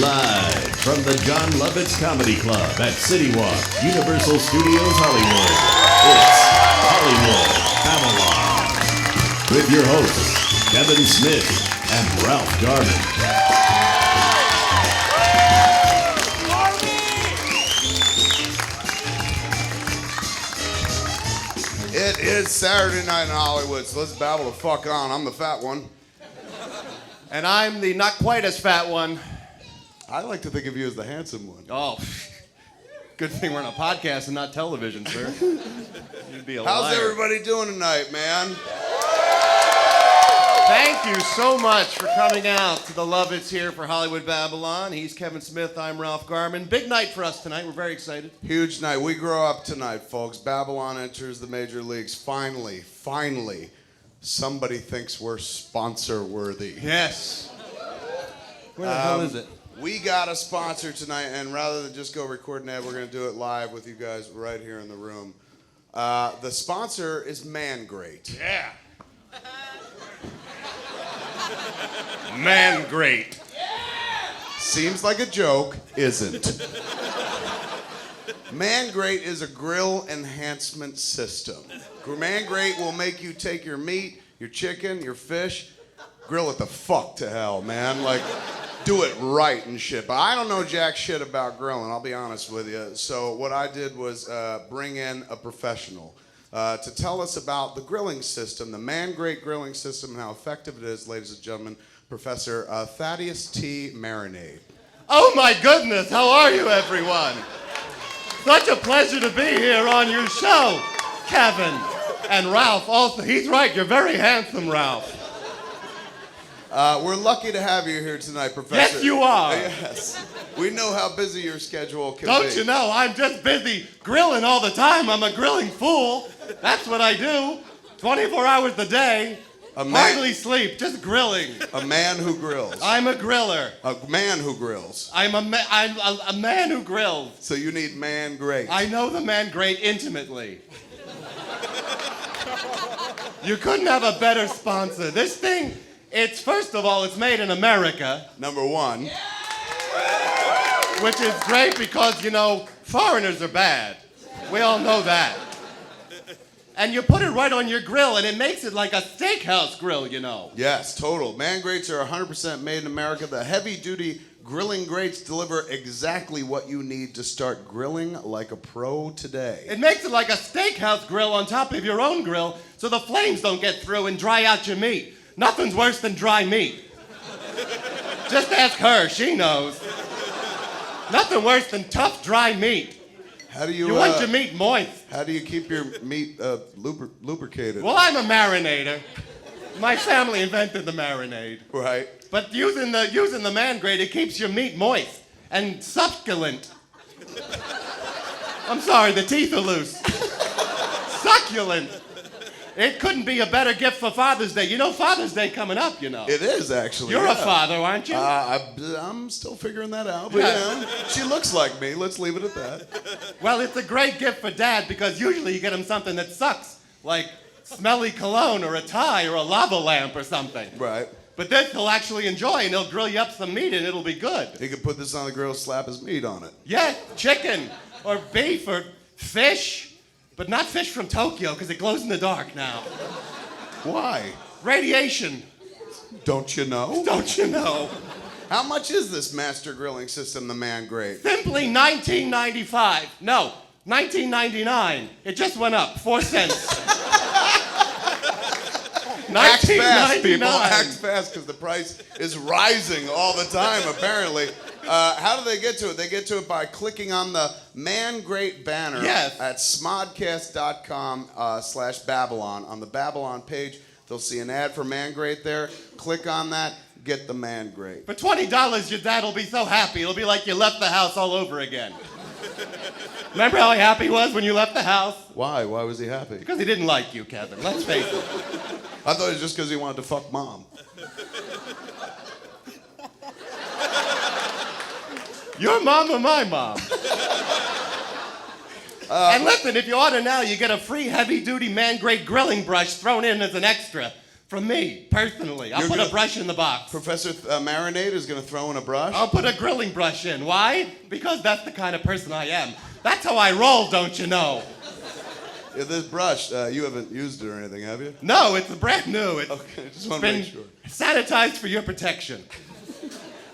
Live from the John Lovitz Comedy Club at City Walk, Universal Studios Hollywood, it's Hollywood Babble-On. With your hosts, Kevin Smith and Ralph Garman. It is Saturday night in Hollywood, so let's babble the fuck on. I'm the fat one. And I'm the not quite as fat one. I like to think of you as the handsome one. Oh, good thing we're on a podcast and not television, sir. You'd be a How's liar. everybody doing tonight, man? Thank you so much for coming out to the Lovitz here for Hollywood Babble-On. He's Kevin Smith, I'm Ralph Garman. Big night for us tonight, we're very excited. Huge night. We grow up tonight, folks. Babble-On enters the major leagues. Finally, somebody thinks we're sponsor-worthy. Yes. Where the hell is it? We got a sponsor tonight, and rather than just go record an ad, we're going to do it live with you guys right here in the room. The sponsor is ManGrate. Yeah. ManGrate. Seems like a joke, isn't. ManGrate is a grill enhancement system. ManGrate will make you take your meat, your chicken, your fish, grill it the fuck to hell, man. Like, do it right and shit. But I don't know jack shit about grilling, I'll be honest with you. So what I did was bring in a professional to tell us about the grilling system, the ManGrate grilling system, and how effective it is, ladies and gentlemen. Professor Thaddeus T. Marinade. Oh my goodness, how are you everyone? Such a pleasure to be here on your show, Kevin. And Ralph also, he's right, you're very handsome, Ralph. We're lucky to have you here tonight, Professor. Yes, you are. Yes. We know how busy your schedule can be. Don't you know, I'm just busy grilling all the time. I'm a grilling fool. That's what I do. 24 hours a day. Hardly sleep, just grilling. A man who grills. I'm a griller. A man who grills. I'm a man who grills. So you need ManGrate. I know the ManGrate intimately. You couldn't have a better sponsor. This thing, first of all, it's made in America. Number one. Which is great because, you know, foreigners are bad. We all know that. And you put it right on your grill, and it makes it like a steakhouse grill, you know. Yes, total. ManGrates are 100% made in America. The heavy-duty grilling grates deliver exactly what you need to start grilling like a pro today. It makes it like a steakhouse grill on top of your own grill, so the flames don't get through and dry out your meat. Nothing's worse than dry meat. Just ask her, she knows. Nothing worse than tough, dry meat. How do you want your meat moist. How do you keep your meat lubricated? Well, I'm a marinator. My family invented the marinade. Right. But using the ManGrate, it keeps your meat moist and succulent. I'm sorry, the teeth are loose. Succulent. It couldn't be a better gift for Father's Day. You know Father's Day coming up, you know. It is, actually. You're a father, aren't you? I'm still figuring that out, but yeah, she looks like me. Let's leave it at that. Well, it's a great gift for Dad because usually you get him something that sucks, like smelly cologne or a tie or a lava lamp or something. Right. But this he'll actually enjoy, and he'll grill you up some meat, and it'll be good. He could put this on the grill, slap his meat on it. Yeah, chicken or beef or fish. But not fish from Tokyo, because it glows in the dark now. Why? Radiation. Don't you know? Don't you know? How much is this master grilling system, the ManGrate? Simply $19.95. No, $19.99. It just went up, 4 cents. Act fast, people. $19.99. Act fast, because the price is rising all the time, apparently. How do they get to it? They get to it by clicking on the ManGrate banner at smodcast.com/Babble-On. On the Babble-On page, they'll see an ad for ManGrate there. Click on that, get the ManGrate. For $20, your dad will be so happy. It'll be like you left the house all over again. Remember how happy he was when you left the house? Why? Why was he happy? Because he didn't like you, Kevin. Let's face it. I thought it was just because he wanted to fuck Mom. Your mom or my mom? And listen, if you order now, you get a free heavy-duty ManGrate grilling brush thrown in as an extra. From me, personally. I'll You're put gonna- a brush in the box. Professor Marinade is gonna throw in a brush. I'll put a grilling brush in. Why? Because that's the kind of person I am. That's how I roll, don't you know? Yeah, this brush, you haven't used it or anything, have you? No, it's brand new. It's Okay, just want to been make sure. sanitized for your protection.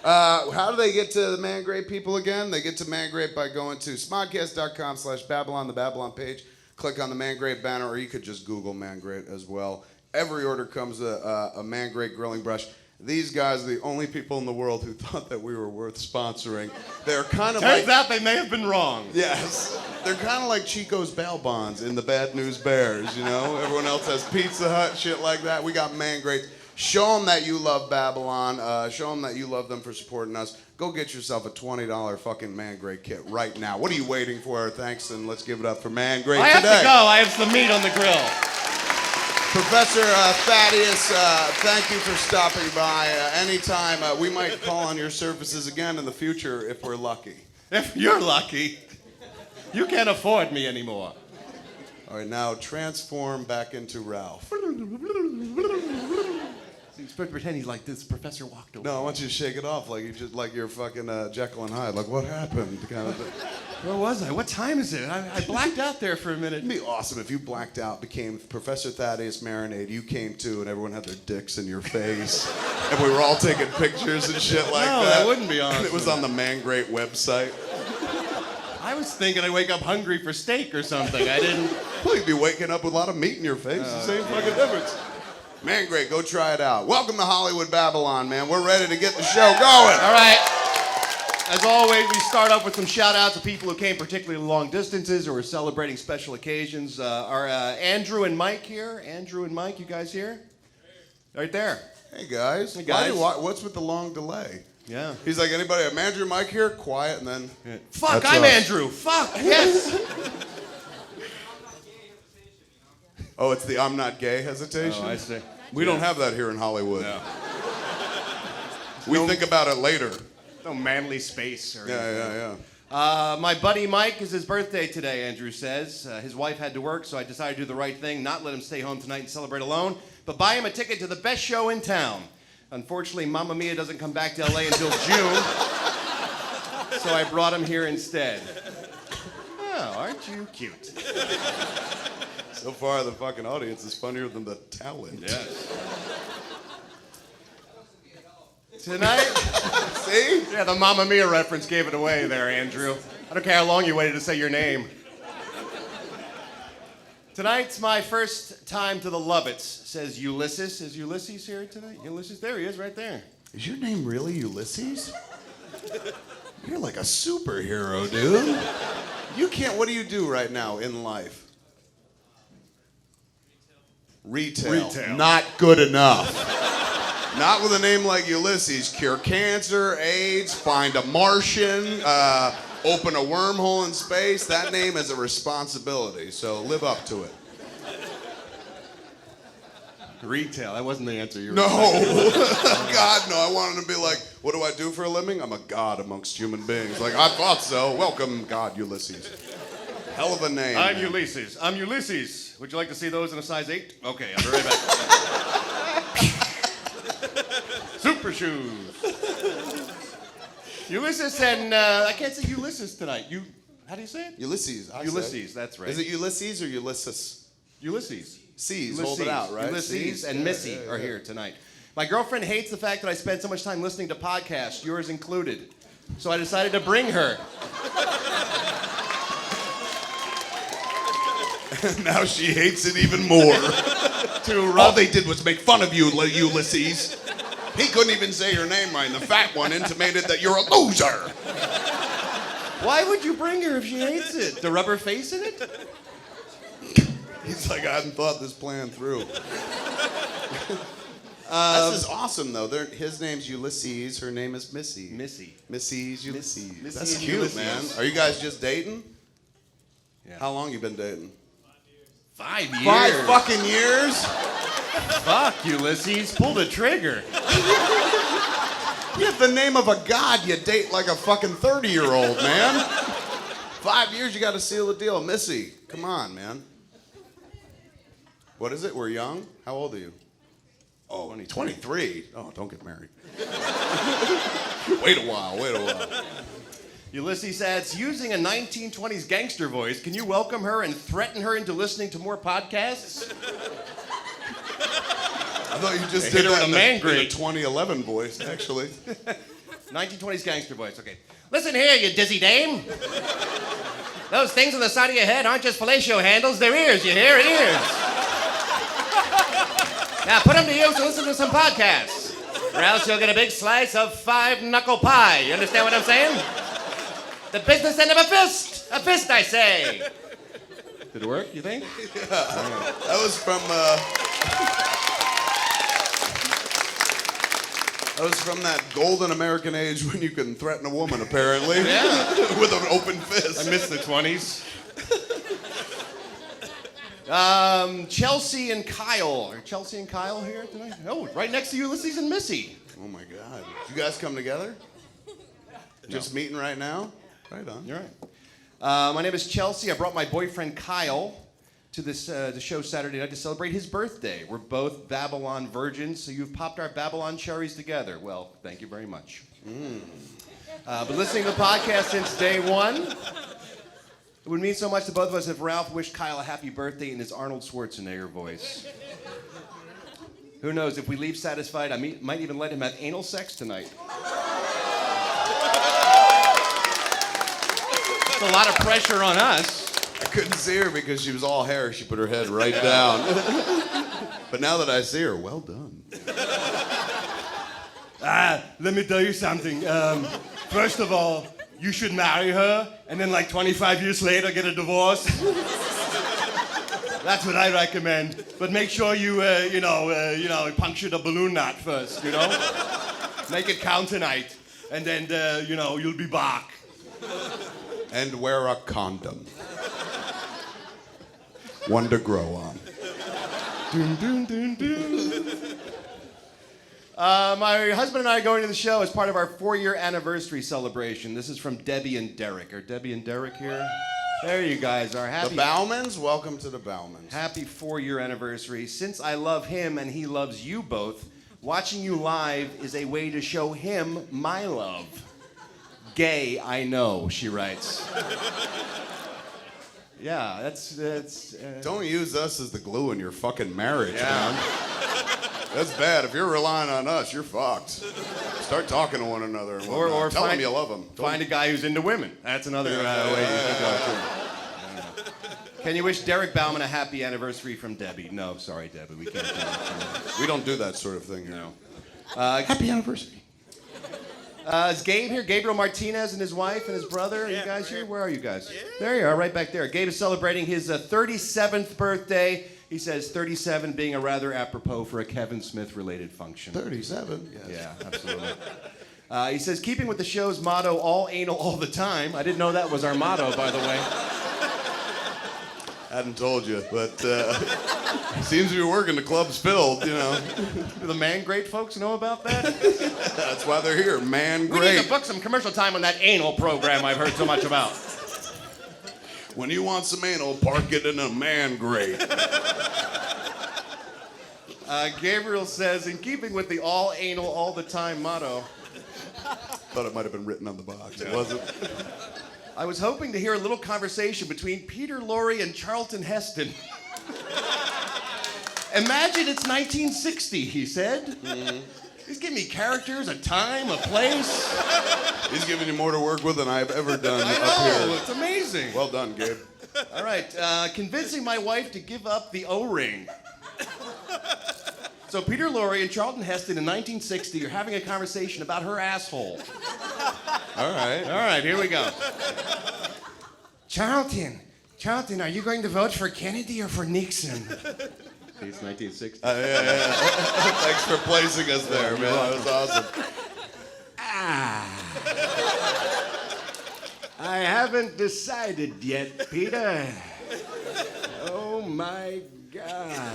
How do they get to the ManGrate people again? They get to ManGrate by going to smodcast.com/Babble-On, the Babble-On page. Click on the ManGrate banner, or you could just Google ManGrate as well. Every order comes a ManGrate grilling brush. These guys are the only people in the world who thought that we were worth sponsoring. They're kind of Turns like... out they may have been wrong. Yes. They're kind of like Chico's bail bonds in the Bad News Bears, you know? Everyone else has Pizza Hut, shit like that. We got ManGrate. Show them that you love Babble-On. Show them that you love them for supporting us. Go get yourself a $20 fucking ManGrate kit right now. What are you waiting for? Thanks, and let's give it up for ManGrate I have today. to go. I have some meat on the grill. Professor Thaddeus, thank you for stopping by. Anytime, we might call on your services again in the future if we're lucky. If you're lucky, you can't afford me anymore. All right, now transform back into Ralph. He's pretend he's like this. Professor walked away. No, I want you to shake it off like you just like you're fucking Jekyll and Hyde. Like, what happened? Kind of thing. Where was I? What time is it? I blacked out there for a minute. It'd be awesome if you blacked out, became Professor Thaddeus Marinade. You came too, and everyone had their dicks in your face, and we were all taking pictures and shit like No, that. that wouldn't be awesome. And it was on the ManGrate website. I was thinking I'd wake up hungry for steak or something. I didn't. Well, you'd be waking up with a lot of meat in your face. The same fucking difference. ManGrate, go try it out. Welcome to Hollywood Babble-On, man. We're ready to get the show going. All right. As always, we start off with some shout-outs to people who came particularly long distances or are celebrating special occasions. Are Andrew and Mike here? Andrew and Mike, you guys here? Right there. Hey, guys. Hey, guys. What's with the long delay? Yeah. He's like, anybody have Andrew and Mike here? Quiet, and then... Fuck, That's I'm us. Andrew. Fuck, yes. Oh, it's the I'm not gay hesitation? Oh, I see. We don't have that here in Hollywood. No. We think about it later. No manly space or anything. Yeah. My buddy Mike is his birthday today, Andrew says. His wife had to work, so I decided to do the right thing, not let him stay home tonight and celebrate alone, but buy him a ticket to the best show in town. Unfortunately, Mamma Mia doesn't come back to LA until June, so I brought him here instead. Oh, aren't you cute? So far, the fucking audience is funnier than the talent. Yes. Tonight, See? yeah, the Mamma Mia reference gave it away there, Andrew. I don't care how long you waited to say your name. Tonight's my first time to the Lovitz, says Ulysses. Is Ulysses here tonight? Ulysses, there he is, right there. Is your name really Ulysses? You're like a superhero, dude. You can't, what do you do right now in life? Retail. Not good enough. Not with a name like Ulysses. Cure cancer, AIDS, find a Martian, open a wormhole in space. That name is a responsibility, so live up to it. Retail, that wasn't the answer you were No. expecting. God, no. I wanted to be like, what do I do for a living? I'm a god amongst human beings. Like, I thought so. Welcome, God Ulysses. Hell of a name. I'm man. Ulysses. I'm Ulysses. Would you like to see those in a size 8? Okay, I'll be right back. Super shoes. Ulysses and, I can't say Ulysses tonight. How do you say it? Ulysses. I Ulysses, say. that's right. Is it Ulysses or Ulysses? Ulysses. C's, hold it out, right? Ulysses C's. and Missy are here tonight. My girlfriend hates the fact that I spend so much time listening to podcasts, yours included. So I decided to bring her. Now she hates it even more. All they did was make fun of you, Ulysses. He couldn't even say your name right, and the fat one intimated that you're a loser. Why would you bring her if she hates it? The rubber face in it? He's like, I hadn't thought this plan through. This is awesome, though. His name's Ulysses. Her name is Missy. Missy's Ulysses. Missy That's and cute, Ulysses. man. Are you guys just dating? Yeah. How long you been dating? 5 years. 5 fucking years? Fuck, Ulysses. Pull the trigger. You have the name of a god. You date like a fucking 30-year-old, man. 5 years, you got to seal the deal. Missy, come on, man. What is it? We're young? How old are you? Oh, 23. Oh, don't get married. Wait a while. Ulysses adds, using a 1920s gangster voice, can you welcome her and threaten her into listening to more podcasts? I thought you just Hit did her that with a in ManGrate. the 2011 voice, actually. 1920s gangster voice, okay. Listen here, you dizzy dame. Those things on the side of your head aren't just fellatio handles, they're ears, you hear? Ears. Now put them to use and listen to some podcasts, or else you'll get a big slice of 5-knuckle pie. You understand what I'm saying? The business end of a fist I say. Did it work, you think? Yeah. That was from that golden American age when you can threaten a woman, apparently. Yeah. With an open fist. I missed the 20s. Chelsea and Kyle. Are Chelsea and Kyle here tonight? Oh, right next to Ulysses and Missy. Oh my God. You guys come together? Just meeting right now? Right on. You're right. My name is Chelsea. I brought my boyfriend Kyle to the show Saturday night to celebrate his birthday. We're both Babble-On virgins, so you've popped our Babble-On cherries together. Well, thank you very much. But listening to the podcast since day one, it would mean so much to both of us if Ralph wished Kyle a happy birthday in his Arnold Schwarzenegger voice. Who knows, if we leave satisfied, I might even let him have anal sex tonight. It's a lot of pressure on us. I couldn't see her because she was all hair. She put her head right down. But now that I see her, well done. Let me tell you something. First of all, you should marry her, and then like 25 years later get a divorce. That's what I recommend. But make sure you puncture the balloon knot first, you know? Make it count tonight, and then, you'll be back. And wear a condom. One to grow on. Dun, dun, dun, dun. My husband and I are going to the show as part of our 4-year anniversary celebration. This is from Debbie and Derek. Are Debbie and Derek here? There you guys are. The Bauman's? Welcome to the Bauman's. Happy 4-year anniversary. Since I love him and he loves you both, watching you live is a way to show him my love. Gay, I know, she writes. Yeah, that's. Don't use us as the glue in your fucking marriage, Yeah. man. That's bad. If you're relying on us, you're fucked. Start talking to one another. And Or tell them you love them. Find a guy who's into women. That's another way you can go, too. Can you wish Derek Bauman a happy anniversary from Debbie? No, sorry, Debbie, we can't do that. We don't do that sort of thing here. No. Happy anniversary. Is Gabe here? Gabriel Martinez and his wife and his brother. Are you guys here? Where are you guys? Yeah. There you are, right back there. Gabe is celebrating his 37th birthday. He says 37 being a rather apropos for a Kevin Smith-related function. 37? Yes. Yeah, absolutely. He says, keeping with the show's motto, all anal all the time. I didn't know that was our motto, by the way. Hadn't told you, but seems to be working. The club's filled, you know. Do the ManGrate folks know about that? That's why they're here. ManGrate. We need to book some commercial time on that anal program I've heard so much about. When you want some anal, park it in a ManGrate. Gabriel says, in keeping with the all anal all the time motto, Thought it might have been written on the box. It wasn't. I was hoping to hear a little conversation between Peter Lorre and Charlton Heston. Imagine it's 1960, he said. Mm-hmm. He's giving me characters, a time, a place. He's giving you more to work with than I've ever done I up know, here. it's amazing. Well done, Gabe. All right, convincing my wife to give up the O-ring. So Peter Lorre and Charlton Heston in 1960 are having a conversation about her asshole. All right, here we go. Charlton, are you going to vote for Kennedy or for Nixon? See, it's 1960. Yeah. Thanks for placing us there, man. That was awesome. I haven't decided yet, Peter. Oh my God.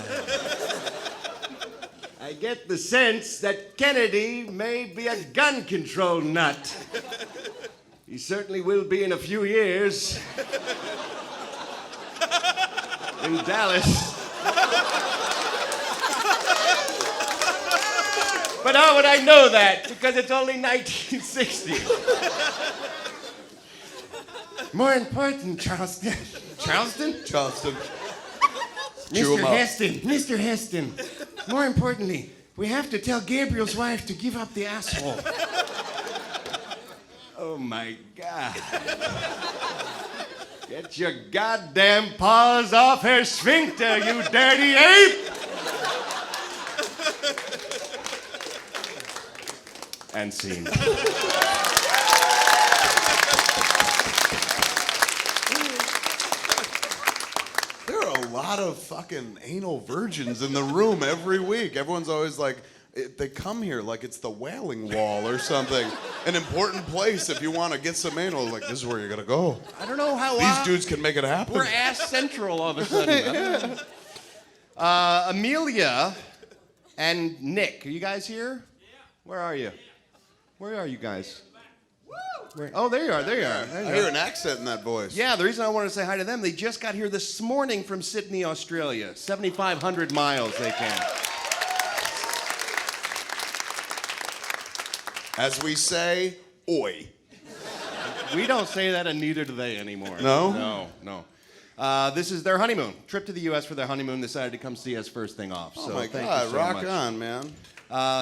I get the sense that Kennedy may be a gun control nut. He certainly will be in a few years. In Dallas. But how would I know that? Because it's only 1960. More important, Charleston. Charleston? Charleston. Chew 'em Mr. up. Heston, Mr. Heston. More importantly, we have to tell Gabriel's wife to give up the asshole. Oh my God. Get your goddamn paws off her sphincter, you dirty ape! And scene. There are a lot of fucking anal virgins in the room every week. Everyone's always like, they come here like it's the Wailing Wall or something. An important place if you want to get some anal. Like, this is where you're going to go. I don't know how These dudes can make it happen. we're ass central all of a sudden. Amelia and Nick, are you guys here? Where are you? Where are you guys? Oh, there you are. There you are. There you I are. hear an accent in that voice. Yeah, the reason I wanted to say hi to them, they just got here this morning from Sydney, Australia. 7,500 miles they came. As we say, oi. We don't say that, and neither do they anymore. No? No. This is their honeymoon. Trip to the U.S. for their honeymoon. Decided to come see us first thing off. Oh So my thank God, you so rock much. on, man.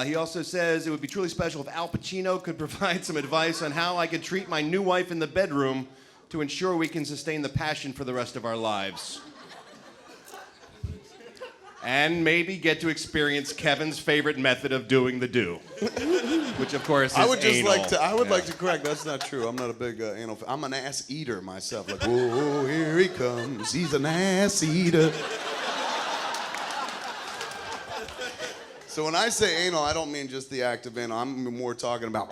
He also says it would be truly special if Al Pacino could provide some advice on how I could treat my new wife in the bedroom to ensure we can sustain the passion for the rest of our lives. And maybe get to experience Kevin's favorite method of doing the do, which of course is I would just anal. like to correct. That's not true. I'm not a big anal fan. I'm an ass eater myself. Like, whoa, here he comes. He's an ass eater. So when I say anal, I don't mean just the act of anal. I'm more talking about.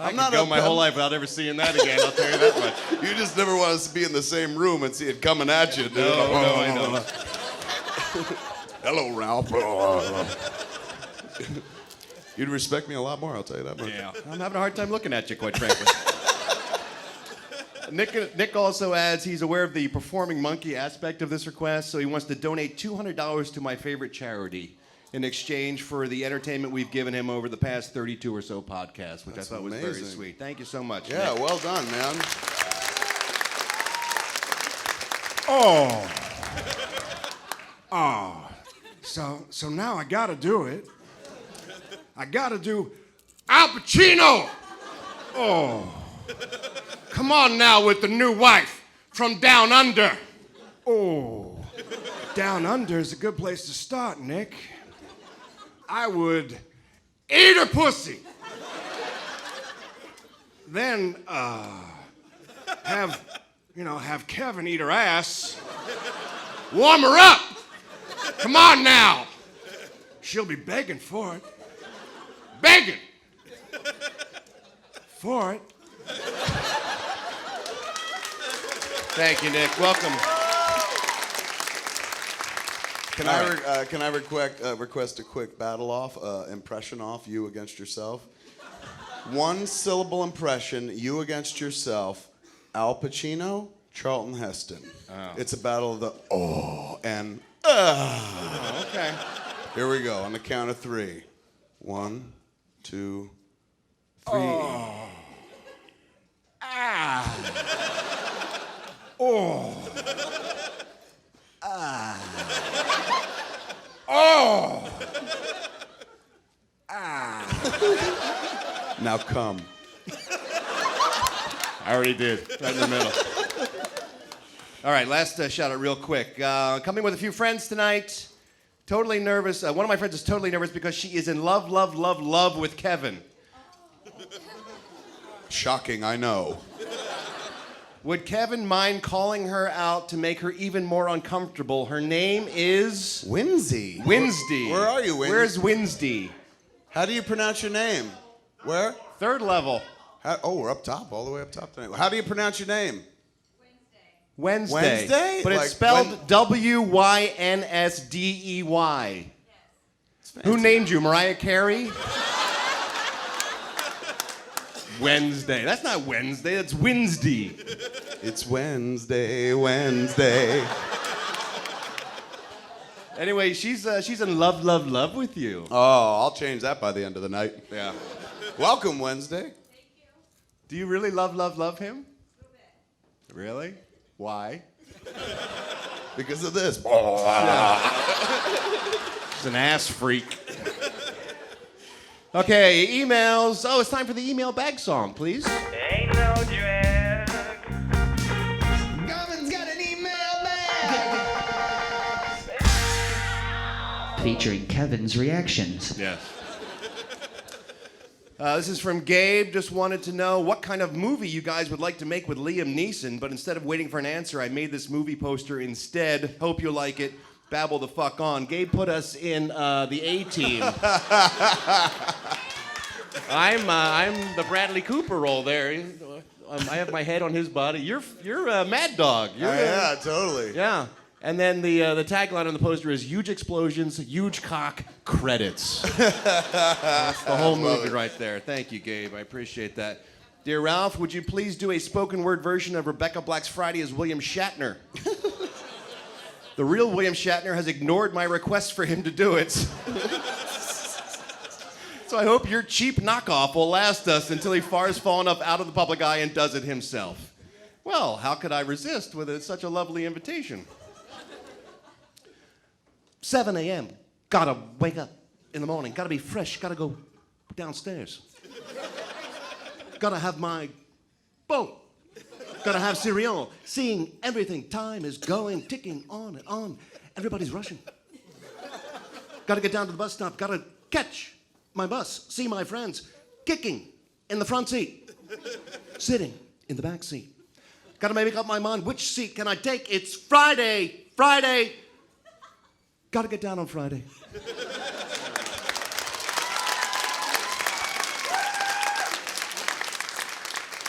I'm not go my whole life without ever seeing that again. I'll tell you that much. You just never want us to be in the same room and see it coming at you, dude. No, I know. Hello, Ralph. You'd respect me a lot more, I'll tell you that much. Yeah, I'm having a hard time looking at you, quite frankly. Nick also adds he's aware of the performing monkey aspect of this request, so he wants to donate $200 to my favorite charity in exchange for the entertainment we've given him over the past 32 or so podcasts, which That's I thought was very amazing. sweet. Thank you so much. Yeah, Nick. well done, man. So now I gotta do it. I gotta do Al Pacino. Oh. Come on now with the new wife from down under. Oh. Down under is a good place to start, Nick. I would eat her pussy. Then have Kevin eat her ass. Warm her up. Come on now. She'll be begging for it. Begging for it. Thank you, Nick. Welcome. Can I request a quick battle off, impression off, you against yourself? One syllable impression, you against yourself, Al Pacino, Charlton Heston. Oh. It's a battle of the and Oh, okay. Here we go, on the count of 3. 1, 2, 3. Now come. I already did. Right in the middle. All right, last shout out real quick. Coming with a few friends tonight. Totally nervous. One of my friends is totally nervous because she is in love with Kevin. Shocking, I know. Would Kevin mind calling her out to make her even more uncomfortable? Her name is Winsy. Winsdy. Where are you, Winsdy? Where's Winsdy? How do you pronounce your name? Where? 3rd level. We're up top, all the way up top tonight. How do you pronounce your name? Wednesday. Wednesday? But it's Like spelled Wynsdey. Who named you? Mariah Carey? Wednesday. That's not Wednesday, that's Wednesday. It's Wednesday, Wednesday. Anyway, she's in love with you. Oh, I'll change that by the end of the night. Yeah. Welcome, Wednesday. Do you really love him? Really? Why? Because of this. She's an ass freak. Okay, emails. Oh, it's time for the email bag song, please. Ain't no drag. Garmin's got an email bag. Featuring Kevin's reactions. Yes. This is from Gabe. Just wanted to know what kind of movie you guys would like to make with Liam Neeson, but instead of waiting for an answer, I made this movie poster instead. Hope you like it. Babble the fuck on. Gabe put us in the A-Team. I'm the Bradley Cooper role there. I have my head on his body. You're Mad Dog. Yeah, totally. Yeah. And then the tagline on the poster is huge explosions, huge cock, credits. That's the whole movie right there. Thank you, Gabe. I appreciate that. Dear Ralph, would you please do a spoken word version of Rebecca Black's Friday as William Shatner? The real William Shatner has ignored my request for him to do it. So I hope your cheap knockoff will last us until he fars far enough out of the public eye and does it himself. Well, how could I resist with such a lovely invitation? 7 a.m. Gotta wake up in the morning. Gotta be fresh. Gotta go downstairs. Gotta have my boat. Gotta have cereal. Seeing everything. Time is going, ticking on and on. Everybody's rushing. Gotta get down to the bus stop. Gotta catch my bus. See my friends. Kicking in the front seat. Sitting in the back seat. Gotta make up my mind. Which seat can I take? It's Friday. Friday. Gotta get down on Friday.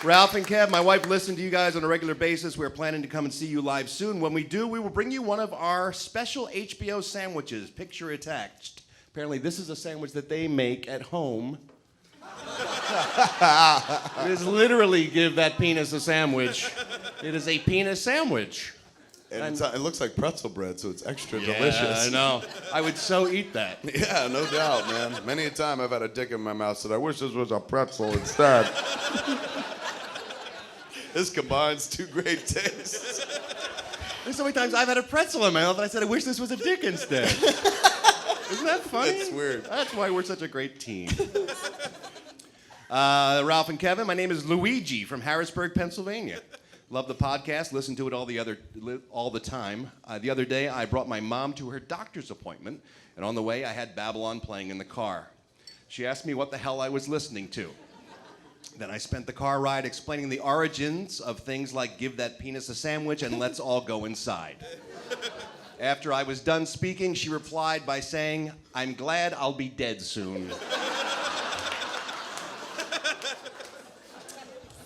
Ralph and Kev, my wife listened to you guys on a regular basis. We're planning to come and see you live soon. When we do, we will bring you one of our special HBO sandwiches, picture attached. Apparently, this is a sandwich that they make at home. It is literally give that penis a sandwich. It is a penis sandwich. And it looks like pretzel bread, so it's extra delicious. I know. I would so eat that. Yeah, no doubt, man. Many a time I've had a dick in my mouth, said, I wish this was a pretzel instead. This combines two great tastes. There's so many times I've had a pretzel in my mouth and I said, I wish this was a dick instead. Isn't that funny? That's weird. That's why we're such a great team. Ralph and Kevin, my name is Luigi from Harrisburg, Pennsylvania. Love the podcast, listen to it all the time. The other day, I brought my mom to her doctor's appointment, and on the way, I had Babble-On playing in the car. She asked me what the hell I was listening to. Then I spent the car ride explaining the origins of things like give that penis a sandwich and let's all go inside. After I was done speaking, she replied by saying, I'm glad I'll be dead soon.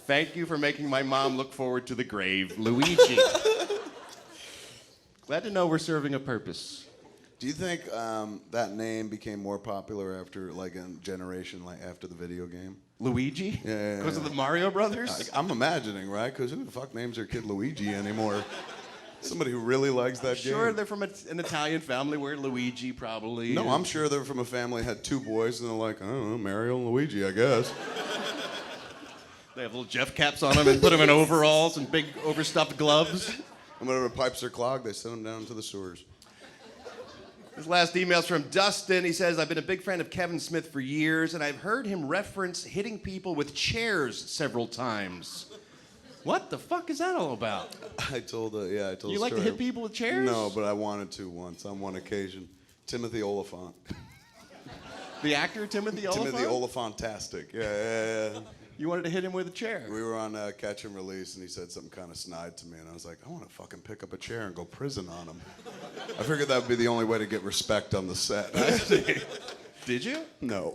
Thank you for making my mom look forward to the grave, Luigi. Glad to know we're serving a purpose. Do you think that name became more popular after, like, a generation, like, after the video game? Luigi? Yeah. Because of the Mario Brothers? I'm imagining, right? Because who the fuck names their kid Luigi anymore? Somebody who really likes that game. Sure, they're from an Italian family where Luigi probably. No, I'm sure they're from a family that had two boys, and they're like, I don't know, Mario and Luigi, I guess. They have little Jeff caps on them and put them in overalls and big overstuffed gloves. And whenever pipes are clogged, they send them down to the sewers. This last email's from Dustin. He says, I've been a big fan of Kevin Smith for years, and I've heard him reference hitting people with chairs several times. What the fuck is that all about? I told You a story. like to hit people with chairs? No, but I wanted to once, on one occasion. Timothy Oliphant. The actor Timothy Oliphant? Timothy Olyphant-tastic. Yeah. You wanted to hit him with a chair? We were on Catch and Release, and he said something kind of snide to me, and I was like, I want to fucking pick up a chair and go prison on him. I figured that would be the only way to get respect on the set. Did you? No.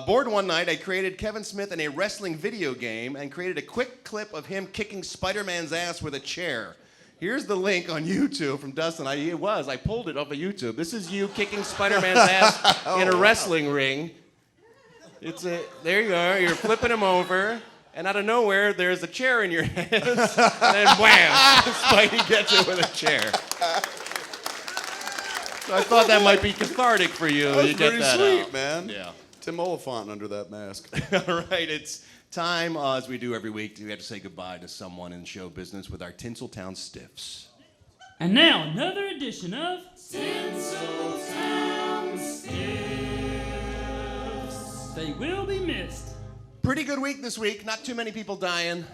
Bored one night, I created Kevin Smith in a wrestling video game and created a quick clip of him kicking Spider-Man's ass with a chair. Here's the link on YouTube from Dustin. I pulled it off of YouTube. This is you kicking Spider-Man's ass in a wrestling ring. There you are, you're flipping him over, and out of nowhere, there's a chair in your hands, and then wham, Spidey gets it with a chair. So I thought that might be cathartic for you. That was You get pretty that sweet, out. man. Yeah. Tim Oliphant under that mask. All right, it's time, as we do every week, we have to say goodbye to someone in show business with our Tinseltown Stiffs. And now, another edition of Tinseltown Stiffs. They will be missed. Pretty good week this week. Not too many people dying.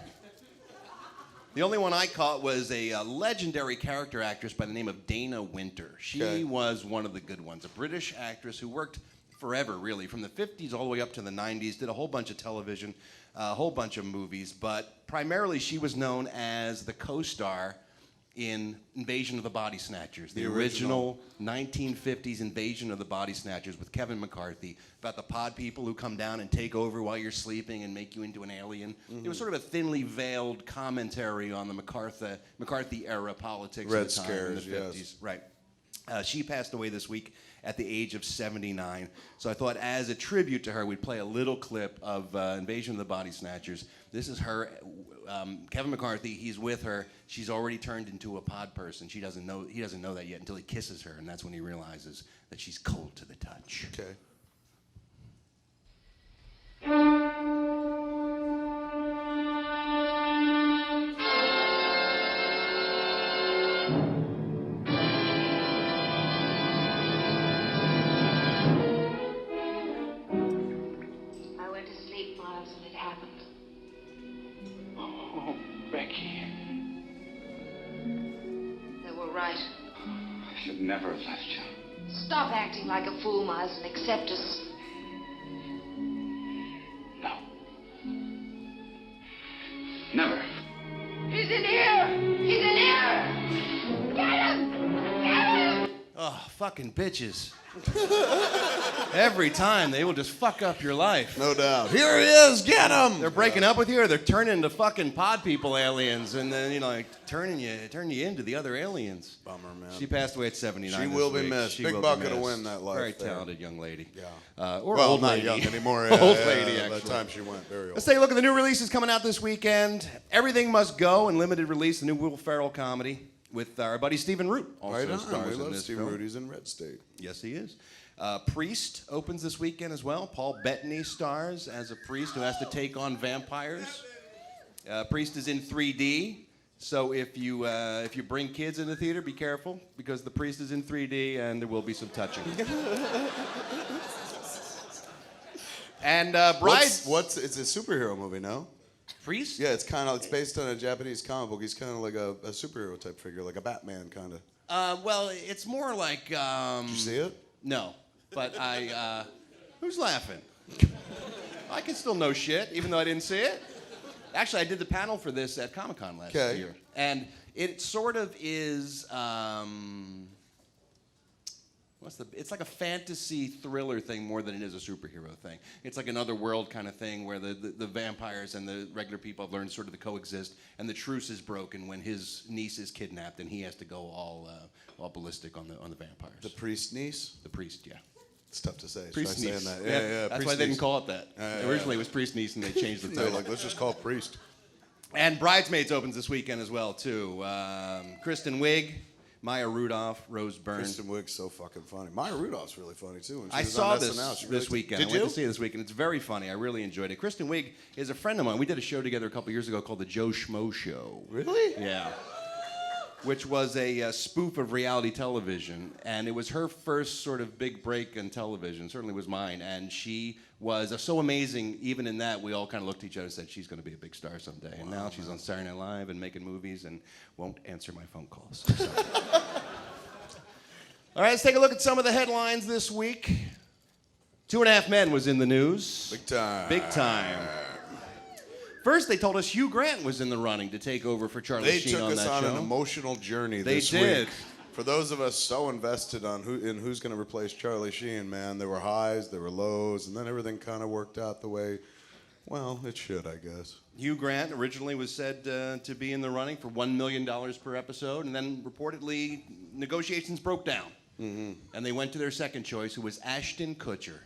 The only one I caught was a legendary character actress by the name of Dana Winter. She was one of the good ones, a British actress who worked forever, really, from the 50s all the way up to the 90s, did a whole bunch of television, a whole bunch of movies, but primarily she was known as the co-star in Invasion of the Body Snatchers, the original 1950s Invasion of the Body Snatchers with Kevin McCarthy, about the pod people who come down and take over while you're sleeping and make you into an alien. It was sort of a thinly veiled commentary on the McCarthy era politics Red at the time Scares, in the 50s. yes. Right. She passed away this week at the age of 79. So I thought as a tribute to her, we'd play a little clip of Invasion of the Body Snatchers. This is her, Kevin McCarthy, he's with her. She's already turned into a pod person. He doesn't know that yet until he kisses her, and that's when he realizes that she's cold to the touch. Okay. I went to sleep, Miles, and it happened. Oh, Becky. They were right. I should never have left you. Stop acting like a fool, Miles, and accept us. No. Never. He's in here! He's in here! Get him! Get him! Oh, fucking bitches. Every time they will just fuck up your life. No doubt. Here he is, get him! They're breaking up with you, or they're turning into fucking pod people aliens, and then like turning you into the other aliens. Bummer, man. She passed away at 79. She this will be week. missed. She Big will bucket be to missed. win that life Very there. talented young lady. Yeah. Or well, old not lady. young anymore. Old lady, By actually. the time she went, very old. Let's take a look at the new releases coming out this weekend. Everything Must Go in limited release, the new Will Ferrell comedy with our buddy Stephen Root. Also Right on. stars We in love this Steve film. Rudy's in Red State. Yes, he is. Priest opens this weekend as well. Paul Bettany stars as a priest who has to take on vampires. Priest is in 3D, so if you bring kids in the theater, be careful because the priest is in 3D and there will be some touching. And Brides. It's a superhero movie, no? Priest? Yeah, it's based on a Japanese comic book. He's kind of like a superhero type figure, like a Batman kind of. Well, it's more like. Did you see it? No, but who's laughing? I can still know shit, even though I didn't see it. Actually, I did the panel for this at Comic-Con last year. And it sort of is, it's like a fantasy thriller thing more than it is a superhero thing. It's like another world kind of thing where the vampires and the regular people have learned sort of to coexist, and the truce is broken when his niece is kidnapped and he has to go all ballistic on the vampires. The priest niece? The priest, yeah. It's tough to say. Priest Try niece. saying that. Yeah. That's priest why they didn't niece. call it that. Originally it was priest niece and they changed the They're title. like, let's just call it priest. And Bridesmaids opens this weekend as well, too. Kristen Wiig, Maya Rudolph, Rose Byrne. Kristen Wiig's so fucking funny. Maya Rudolph's really funny, too. When she I was saw on this SNL, she this really weekend. Did I you? went to see it this weekend. It's very funny. I really enjoyed it. Kristen Wiig is a friend of mine. We did a show together a couple years ago called The Joe Schmo Show. Really? Yeah. Which was a spoof of reality television. And it was her first sort of big break in television. Certainly was mine. And she was so amazing. Even in that, we all kind of looked at each other and said, she's going to be a big star someday. And now she's on Saturday Night Live and making movies and won't answer my phone calls. So. All right, let's take a look at some of the headlines this week. 2.5 Men was in the news. Big time. Big time. First, they told us Hugh Grant was in the running to take over for Charlie They Sheen took on us that on show. an emotional journey They this did. week. For those of us so invested in who's going to replace Charlie Sheen, man, there were highs, there were lows, and then everything kind of worked out the way, well, it should, I guess. Hugh Grant originally was said to be in the running for $1 million per episode, and then reportedly negotiations broke down. Mm-hmm. And they went to their second choice, who was Ashton Kutcher.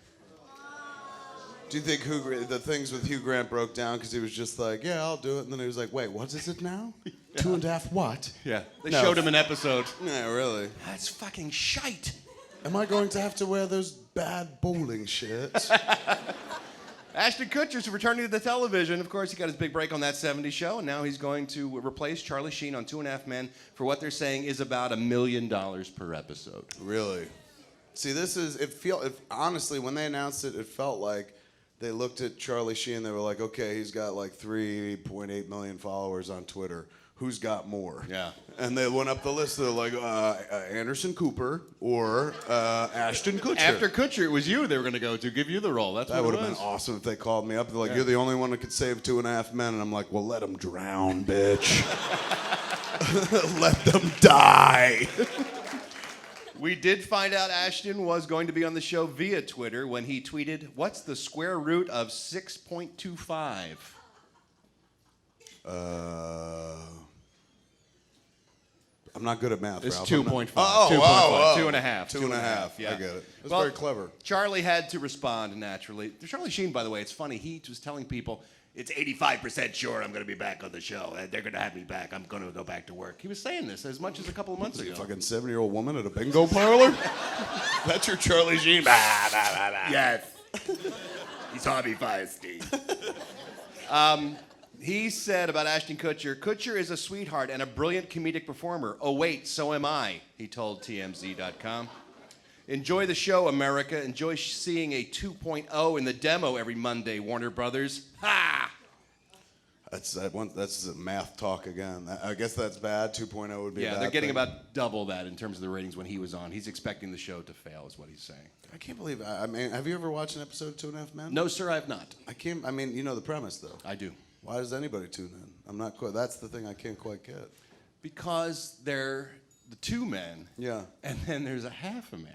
Do you think the things with Hugh Grant broke down because he was just like, yeah, I'll do it, and then he was like, wait, what is it now? 2.5 what? Yeah. They No. showed him an episode. Yeah, really. That's fucking shite. Am I going to have to wear those bad bowling shirts? Ashton Kutcher's returning to the television. Of course, he got his big break on That 70s Show, and now he's going to replace Charlie Sheen on 2.5 Men for what they're saying is about $1 million per episode. Really? See, honestly, when they announced it, it felt like they looked at Charlie Sheen, they were like, okay, he's got like 3.8 million followers on Twitter. Who's got more? Yeah. And they went up the list. They're like, Anderson Cooper or Ashton Kutcher. After Kutcher, it was you they were going to go to, give you the role. That would have been awesome if they called me up. They're like, you're the only one who could save 2.5 Men. And I'm like, well, let them drown, bitch. Let them die. We did find out Ashton was going to be on the show via Twitter when he tweeted, what's the square root of 6.25? I'm not good at math, It's Ralph. 2.5. Oh, 2.5. 2.5. 2.5. Yeah. I get it. It's very clever. Charlie had to respond naturally. Charlie Sheen, by the way, it's funny. He was telling people, it's 85% sure I'm going to be back on the show. They're going to have me back. I'm going to go back to work. He was saying this as much as a couple of months ago. A fucking 70-year-old woman at a bingo parlor? That's your Charlie Sheen? Yes. He's Harvey Fierstein. He said about Ashton Kutcher, Kutcher is a sweetheart and a brilliant comedic performer. Oh, wait, so am I, he told TMZ.com. Enjoy the show, America. Enjoy seeing a 2.0 in the demo every Monday, Warner Brothers. Ha! That's math talk again. I guess that's bad. 2.0 would be bad. Yeah, they're getting about double that in terms of the ratings when he was on. He's expecting the show to fail, is what he's saying. I can't believe. I mean, have you ever watched an episode of 2.5 Men? No, sir, I have not. I mean, you know the premise, though. I do. Why does anybody tune in? I'm not quite. That's the thing I can't quite get. Because they're the two men. Yeah. And then there's a half a man.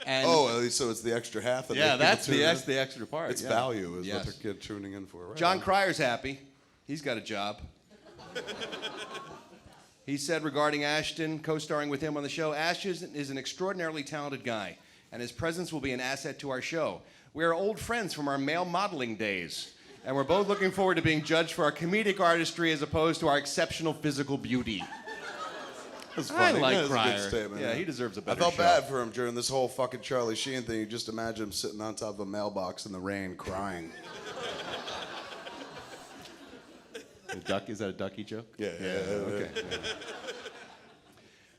And so it's the extra half. That that's the extra part. It's value is what they're tuning in for. Right? John Cryer's happy. He's got a job. He said regarding Ashton, co-starring with him on the show, Ashton is an extraordinarily talented guy, and his presence will be an asset to our show. We are old friends from our male modeling days, and we're both looking forward to being judged for our comedic artistry as opposed to our exceptional physical beauty. That's funny. I like That's Cryer. a good statement. Yeah, he deserves a better I felt show. bad for him during this whole fucking Charlie Sheen thing. You just imagine him sitting on top of a mailbox in the rain crying. Is that a ducky joke? Yeah. Okay.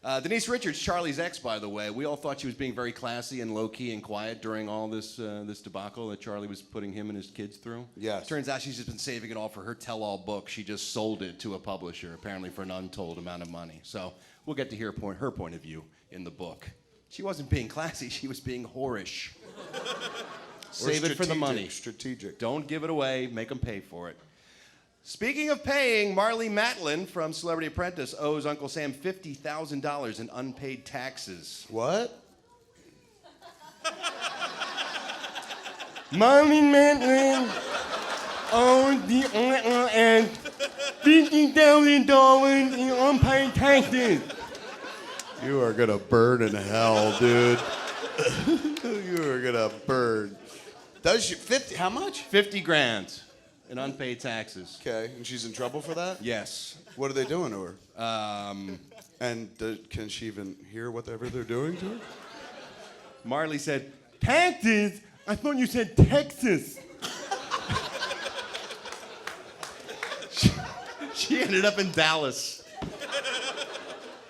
Yeah. Denise Richards, Charlie's ex, by the way. We all thought she was being very classy and low-key and quiet during all this debacle that Charlie was putting him and his kids through. Yes. Turns out she's just been saving it all for her tell-all book. She just sold it to a publisher, apparently for an untold amount of money. So we'll get to hear her point of view in the book. She wasn't being classy. She was being whorish. Save it for the money. Strategic. Don't give it away. Make them pay for it. Speaking of paying, Marlee Matlin from Celebrity Apprentice owes Uncle Sam $50,000 in unpaid taxes. What? Marlee Matlin owes the and $50,000 in unpaid taxes. You are gonna burn in hell, dude. You are gonna burn. Does she 50? How much? 50 grand in unpaid taxes. Okay, and she's in trouble for that? Yes. What are they doing to her? And can she even hear whatever they're doing to her? Marlee said, taxes? I thought you said Texas. She ended up in Dallas.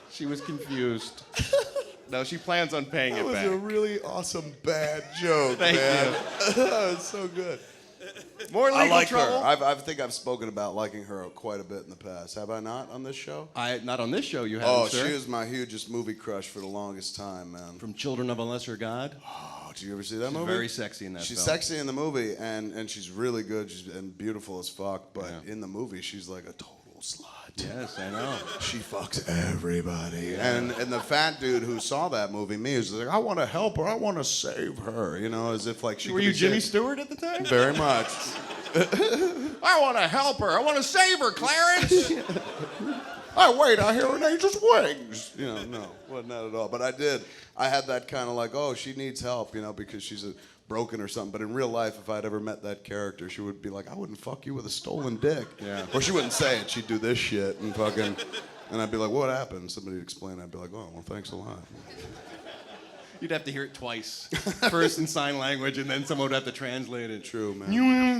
She was confused. No, she plans on paying it back. That was a really awesome bad joke, Thank man. you. That was so good. More legal I like trouble? her. I think I've spoken about liking her quite a bit in the past. Have I not on this show? Not on this show, you haven't, sir. She was my hugest movie crush for the longest time, man. From Children of a Lesser God? Oh, did you ever see that movie? She's very sexy in that She's film. sexy in the movie, and she's really good and beautiful as fuck, but in the movie, she's like a total slut. Yes, I know. She fucks everybody. And the fat dude who saw that movie, me, was like, I want to help her. I want to save her. You know, as if like she Were could you be Jimmy saved. Stewart at the time? Very much. I want to help her. I want to save her, Clarence. Oh, wait, I hear an angel's wings. You know, no, wasn't that at all. But I did. I had that kind of like, oh, she needs help, you know, because she's broken or something. But in real life, if I'd ever met that character, she would be like, I wouldn't fuck you with a stolen dick. Yeah. Or she wouldn't say it. She'd do this shit and fucking, and I'd be like, what happened? Somebody would explain. I'd be like, oh, well, thanks a lot. You'd have to hear it twice. First in sign language, and then someone would have to translate it. True, man.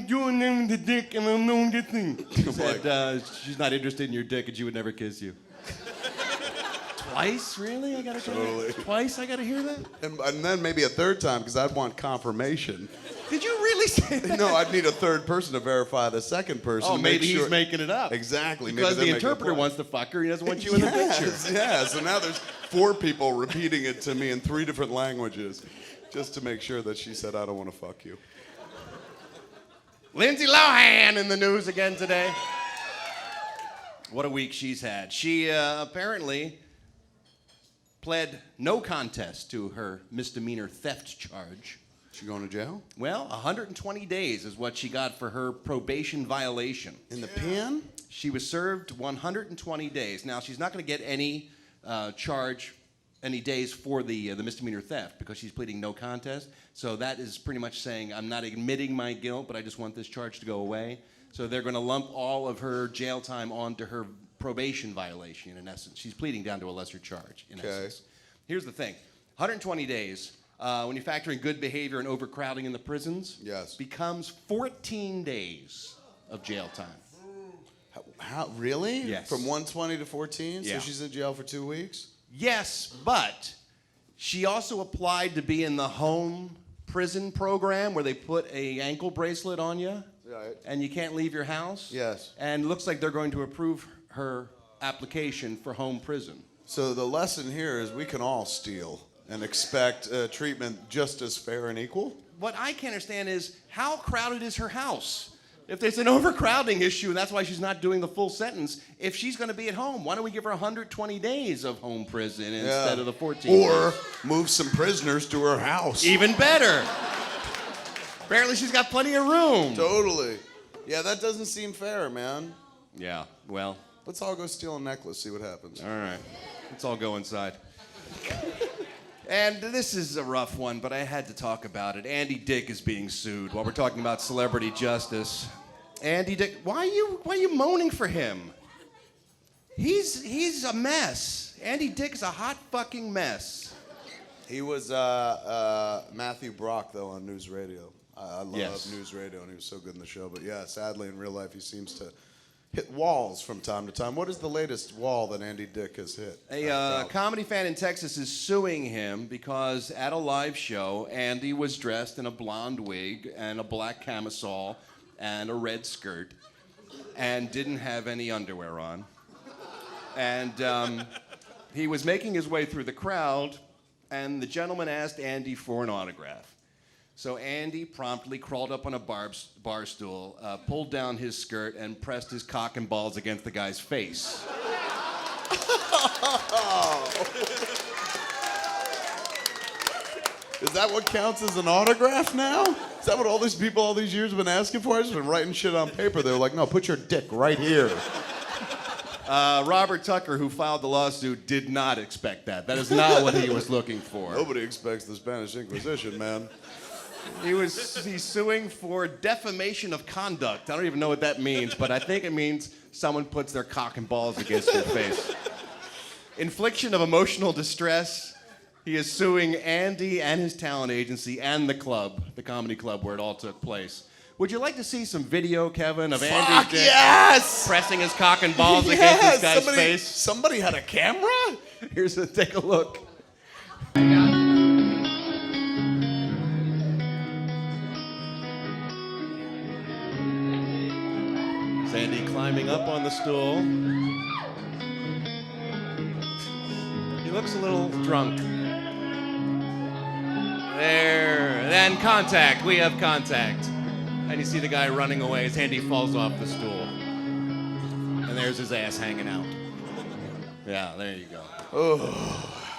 You're known the dick, and I'm known the thing. She said she's not interested in your dick, and she would never kiss you. Twice? Really? I gotta Totally. Twice? I gotta hear that? And then maybe a third time, because I'd want confirmation. Did you really say that? No, I'd need a third person to verify the second person. Oh, to make maybe sure. he's making it up. Exactly. Because maybe the they're making a interpreter point. wants to fuck her, he doesn't want you in the picture. Yeah, so now there's 4 people repeating it to me in 3 different languages just to make sure that she said, I don't want to fuck you. Lindsay Lohan in the news again today. What a week she's had. She apparently pled no contest to her misdemeanor theft charge. She going to jail? Well, 120 days is what she got for her probation violation. In the pen? She was served 120 days. Now, she's not going to get any charge, any days for the misdemeanor theft because she's pleading no contest. So that is pretty much saying, I'm not admitting my guilt, but I just want this charge to go away. So they're going to lump all of her jail time onto her probation violation, in essence. She's pleading down to a lesser charge, in essence. Here's the thing. 120 days, when you factor in good behavior and overcrowding in the prisons, Yes. becomes 14 days of jail time. How really? Yes. From 120 to 14? Yeah. So she's in jail for 2 weeks? Yes, but she also applied to be in the home prison program where they put a ankle bracelet on you. Right. And you can't leave your house. Yes. And it looks like they're going to approve her application for home prison. So the lesson here is we can all steal and expect treatment just as fair and equal? What I can't understand is how crowded is her house? If there's an overcrowding issue, and that's why she's not doing the full sentence, if she's going to be at home, why don't we give her 120 days of home prison instead of the 14? Or move some prisoners to her house. Even better. Apparently she's got plenty of room. Totally. Yeah, that doesn't seem fair, man. Yeah, well. Let's all go steal a necklace, see what happens. All right. Let's all go inside. And this is a rough one, but I had to talk about it. Andy Dick is being sued while we're talking about celebrity justice. Andy Dick, why are you moaning for him? He's a mess. Andy Dick is a hot fucking mess. He was Matthew Brock, though, on News Radio. I love News Radio, and he was so good in the show. But yeah, sadly, in real life, he seems to hit walls from time to time. What is the latest wall that Andy Dick has hit? A comedy fan in Texas is suing him because at a live show, Andy was dressed in a blonde wig and a black camisole and a red skirt and didn't have any underwear on. And he was making his way through the crowd, and the gentleman asked Andy for an autograph. So Andy promptly crawled up on a bar stool, pulled down his skirt, and pressed his cock and balls against the guy's face. Is that what counts as an autograph now? Is that what all these people all these years have been asking for? I've just been writing shit on paper. They were like, no, put your dick right here. Robert Tucker, who filed the lawsuit, did not expect that. That is not what he was looking for. Nobody expects the Spanish Inquisition, man. He's suing for defamation of conduct. I don't even know what that means, but I think it means someone puts their cock and balls against your face. Infliction of emotional distress. He is suing Andy and his talent agency and the club, the comedy club where it all took place. Would you like to see some video, Kevin, of Andy Dick pressing his cock and balls against this guy's face? Somebody had a camera? Take a look. Andy climbing up on the stool. He looks a little drunk. There, and contact. We have contact. And you see the guy running away as Andy falls off the stool. And there's his ass hanging out. Yeah, there you go. Oh.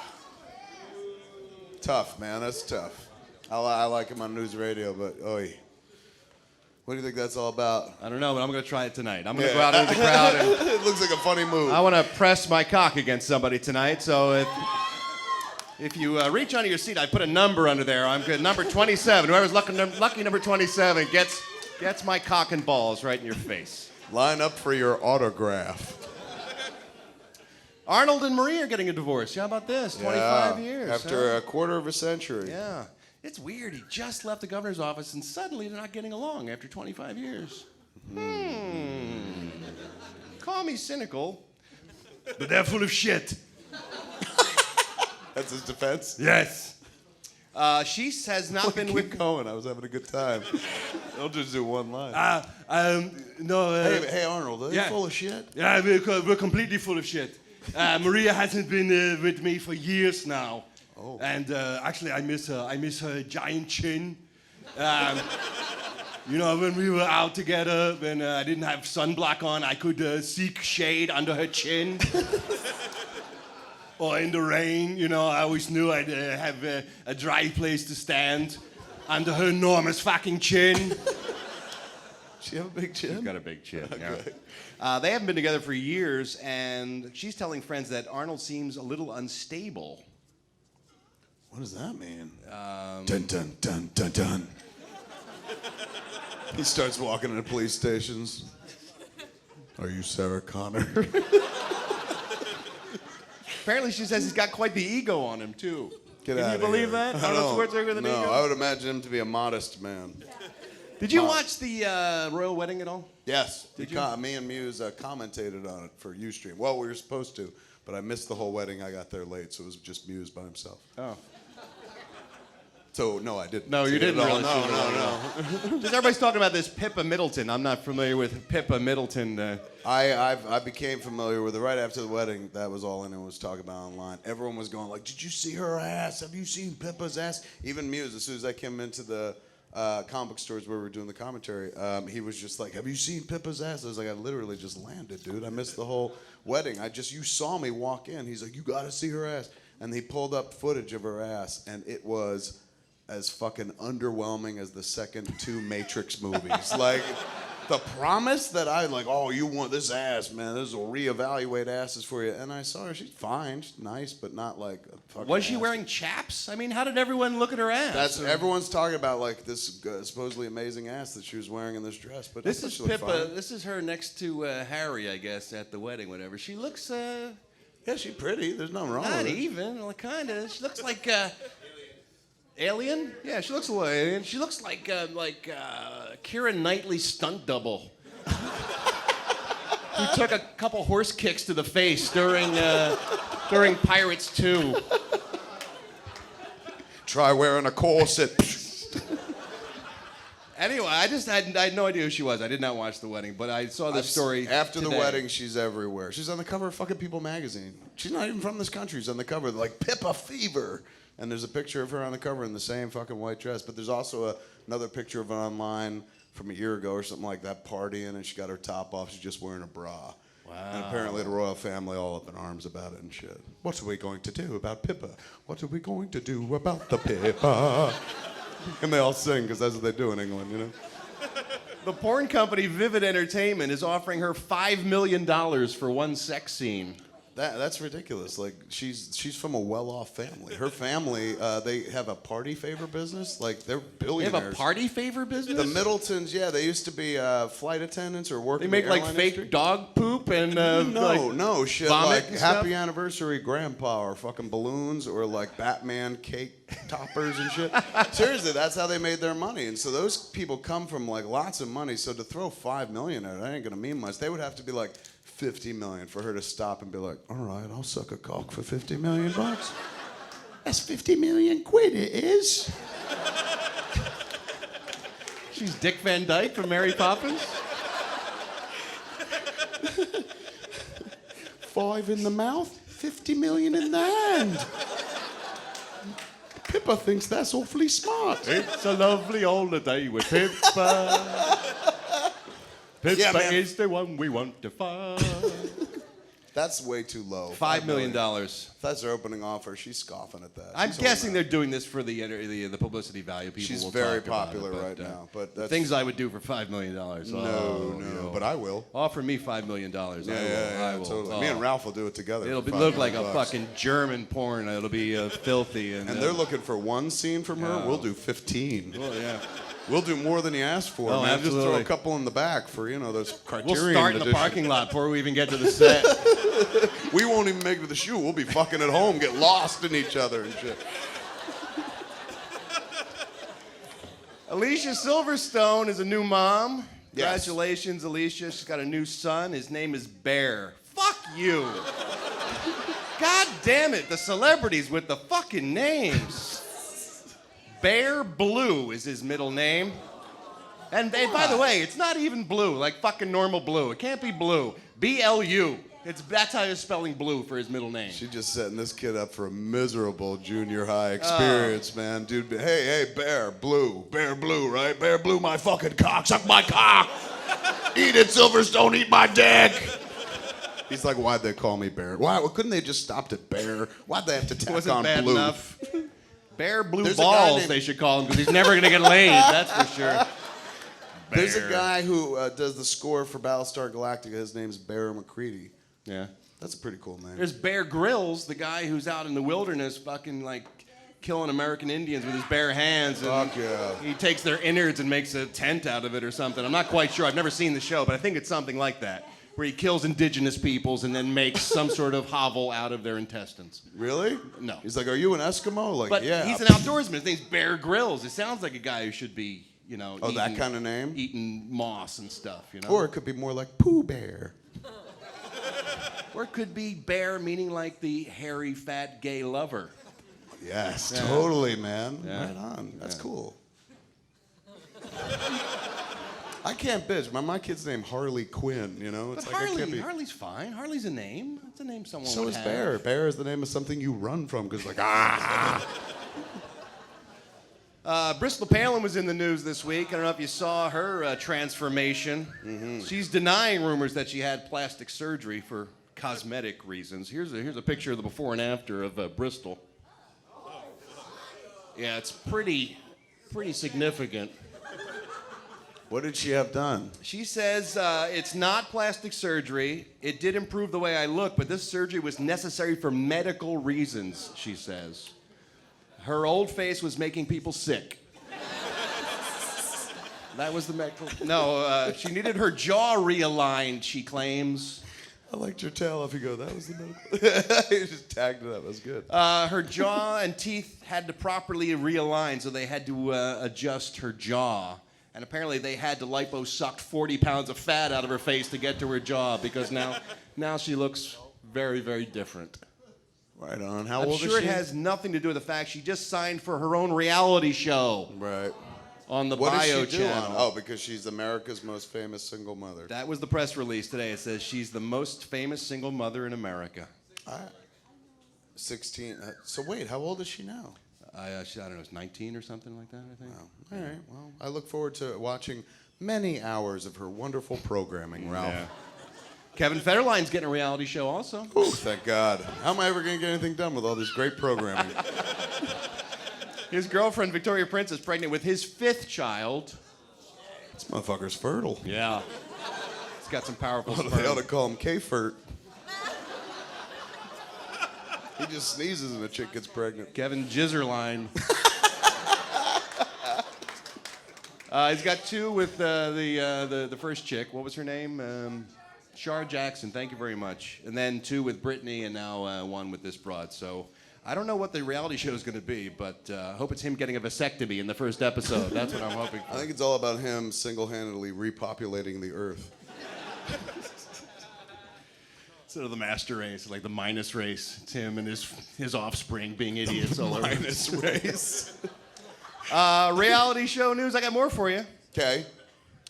Tough, man. That's tough. I like him on News Radio, but oi. What do you think that's all about? I don't know, but I'm going to try it tonight. I'm going to go out into the crowd and... It looks like a funny move. I want to press my cock against somebody tonight, so if you reach under your seat, I put a number under there. I'm good. Number 27. Whoever's lucky number 27 gets my cock and balls right in your face. Line up for your autograph. Arnold and Marie are getting a divorce. How about this? 25 years. After a quarter of a century. Yeah. It's weird. He just left the governor's office and suddenly they're not getting along after 25 years. Call me cynical, but they're full of shit. That's his defense? Yes. She has not been with... Keep going. I was having a good time. I'll just do one line. No. Hey, Arnold, are they full of shit? Yeah, we're completely full of shit. Maria hasn't been with me for years now. Oh. And actually, I miss her. I miss her giant chin. You know, when we were out together, when I didn't have sunblock on, I could seek shade under her chin. Or in the rain, you know, I always knew I'd have a dry place to stand under her enormous fucking chin. She have a big chin? She's got a big chin, Okay. yeah. They haven't been together for years, and she's telling friends that Arnold seems a little unstable. What does that mean? Dun, dun, dun, dun, dun. He starts walking into police stations. Are you Sarah Connor? Apparently, she says he's got quite the ego on him, too. Get Can out you of believe here. that? Arnold Schwarzenegger with an no, ego? I would imagine him to be a modest man. Did you watch the royal wedding at all? Yes. Did you? Me and Muse commentated on it for Ustream. Well, we were supposed to, but I missed the whole wedding. I got there late, so it was just Muse by himself. Oh. So, no, I didn't. No, you see it didn't at all. really see it at all. Just everybody's talking about this Pippa Middleton. I'm not familiar with Pippa Middleton. I became familiar with it right after the wedding. That was all anyone was talking about online. Everyone was going like, did you see her ass? Have you seen Pippa's ass? Even Muse, as soon as I came into the comic book stores where we were doing the commentary, he was just like, have you seen Pippa's ass? I was like, I literally just landed, dude. I missed the whole wedding. You saw me walk in. He's like, you got to see her ass. And he pulled up footage of her ass, and it was as fucking underwhelming as the second 2 Matrix movies. Like, the promise that oh, you want this ass, man. This will reevaluate asses for you. And I saw her. She's fine. She's nice, but not like a fucking Was she ass. wearing chaps? I mean, how did everyone look at her ass? Everyone's talking about like this supposedly amazing ass that she was wearing in this dress. But This I thought is she looked Pippa. fine. This is her next to Harry, I guess, at the wedding, whatever. She looks Yeah, she's pretty. There's nothing wrong not with it. even, like, kind of. She looks like Alien? Yeah, she looks a little alien. She looks like Keira Knightley's stunt double. Who took a couple horse kicks to the face during Pirates 2. Try wearing a corset. Anyway, I had no idea who she was. I did not watch the wedding, but I saw this story After the today. wedding, she's everywhere. She's on the cover of fucking People magazine. She's not even from this country. She's on the cover. They're like, Pippa Fever. And there's a picture of her on the cover in the same fucking white dress. But there's also another picture of her online from a year ago or something like that, partying, and she got her top off. She's just wearing a bra. Wow. And apparently the royal family all up in arms about it and shit. What are we going to do about Pippa? What are we going to do about the Pippa? And they all sing, because that's what they do in England, you know? The porn company Vivid Entertainment is offering her $5 million for one sex scene. That's ridiculous. Like, she's from a well-off family. Her family, they have a party favor business. Like, they're They billionaires. have a party favor business? The Middletons, yeah, they used to be flight attendants or work. They in make the like airline fake industry. dog poop and No shit. vomit Like and happy stuff? anniversary grandpa or fucking balloons or like Batman cake toppers and shit. Seriously, that's how they made their money. And so those people come from like lots of money. So to throw $5 million at it, that ain't gonna mean much. They would have to be like $50 million for her to stop and be like, all right, I'll suck a cock for $50 million. That's 50 million quid, it is. She's Dick Van Dyke from Mary Poppins? 5 in the mouth, 50 million in the hand. Pippa thinks that's awfully smart. It's a lovely holiday with Pippa. Pippa Yeah, man. is the one we want to find. That's way too low. $5 million. If that's her opening offer, she's scoffing at that. I'm She's guessing holding they're doing this for the publicity value. People She's will very talk about popular it, right now, but that's- things I would do for $5 million. No, but I will. Offer me $5 million. I will. Totally. Oh. Me and Ralph will do it together. It'll for look $5 like million a bucks. fucking German porn. It'll be filthy. And they're looking for one scene from her. Yeah. We'll do 15. Well, yeah. We'll do more than you asked for, Oh, man. Just throw absolutely. a couple in the back for, those Criterion We'll start in the edition. parking lot before we even get to the set. We won't even make it to the shoot. We'll be fucking at home, get lost in each other and shit. Alicia Silverstone is a new mom. Yes. Congratulations, Alicia. She's got a new son. His name is Bear. Fuck you. God damn it, the celebrities with the fucking names. Bear Blue is his middle name. And by the way, it's not even blue, like fucking normal blue. It can't be blue. B-L-U. That's how you're spelling blue for his middle name. She's just setting this kid up for a miserable junior high experience, man. Dude, hey, Bear Blue, right? Bear Blue, my fucking cock, suck my cock. Eat it, Silverstone, eat my dick. He's like, why'd they call me Bear? Why couldn't they just stopped at Bear? Why'd they have to tack Wasn't on bad Blue? enough. Bear Blue There's a guy Balls, named- they should call him, because he's never gonna get laid, that's for sure. There's a Bear. guy who does the score for Battlestar Galactica. His name's Bear McCready. Yeah. That's a pretty cool name. There's Bear Grylls, the guy who's out in the wilderness fucking like killing American Indians with his bare hands. And Fuck yeah. he takes their innards and makes a tent out of it or something. I'm not quite sure. I've never seen the show, but I think it's something like that, where he kills indigenous peoples and then makes some sort of hovel out of their intestines. Really? No. He's like, are you an Eskimo? Like, But yeah. he's an outdoorsman. His name's Bear Grylls. It sounds like a guy who should be, Oh, that kind of name? eating moss and stuff, Or it could be more like Pooh Bear. Or it could be bear, meaning like the hairy, fat, gay lover. Yes, Yeah. totally, man. Yeah. Right on. That's Yeah. cool. I can't bitch. My kid's named Harley Quinn, It's But like I can't be. Harley's fine. Harley's a name. It's a name someone So would is have. Bear. Bear is the name of something you run from because, ah. Bristol Palin was in the news this week. I don't know if you saw her transformation. Mm-hmm. She's denying rumors that she had plastic surgery for cosmetic reasons. Here's a picture of the before and after of Bristol. Yeah, it's pretty significant. What did she have done? She says it's not plastic surgery. It did improve the way I look, but this surgery was necessary for medical reasons, she says. Her old face was making people sick. That was the medical. No, she needed her jaw realigned, she claims. I liked your tail off. You go, that was the medical. You just tagged it up. That's good. Her jaw and teeth had to properly realign, so they had to adjust her jaw. And apparently they had to liposuck 40 pounds of fat out of her face to get to her jaw, because now she looks very, very different. Right on. How I'm old sure is she? it has nothing to do with the fact she just signed for her own reality show Right. on the What does Bio she do on? channel. Oh, because she's America's most famous single mother. That was the press release today. It says she's the most famous single mother in America. 16. So wait, how old is she now? I don't know, it's 19 or something like that, I think. Oh, all right. Well, I look forward to watching many hours of her wonderful programming, Ralph. Yeah. Kevin Federline's getting a reality show also. Oh, thank God. How am I ever going to get anything done with all this great programming? His girlfriend, Victoria Prince, is pregnant with his 5th child. This motherfucker's fertile. Yeah. He's got some powerful They ought to sperm. call him K-Fert. He just sneezes and a chick gets pregnant. Kevin Jizzerline. He's got 2 with the first chick. What was her name? Shar Jackson. Thank you very much. And then 2 with Brittany, and now 1 with this broad. So I don't know what the reality show is going to be, but I hope it's him getting a vasectomy in the first episode. That's what I'm hoping for. I think it's all about him single-handedly repopulating the earth. Instead of the master race, like the minus race, it's him and his offspring being idiots all over. Minus race. Reality show news. I got more for you. Okay.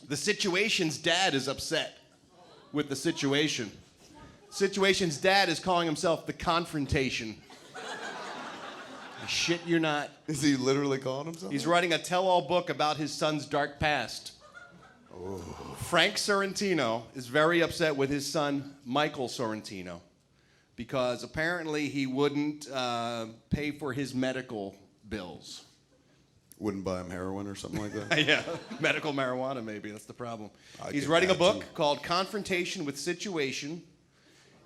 The Situation's dad is upset with the situation. Situation's dad is calling himself the Confrontation. Shit, you're not. Is he literally calling himself? He's writing a tell-all book about his son's dark past. Oh. Frank Sorrentino is very upset with his son, Michael Sorrentino, because apparently he wouldn't pay for his medical bills. Wouldn't buy him heroin or something like that? Yeah, medical marijuana maybe, that's the problem. He's get writing a that, book too. called Confrontation with Situation,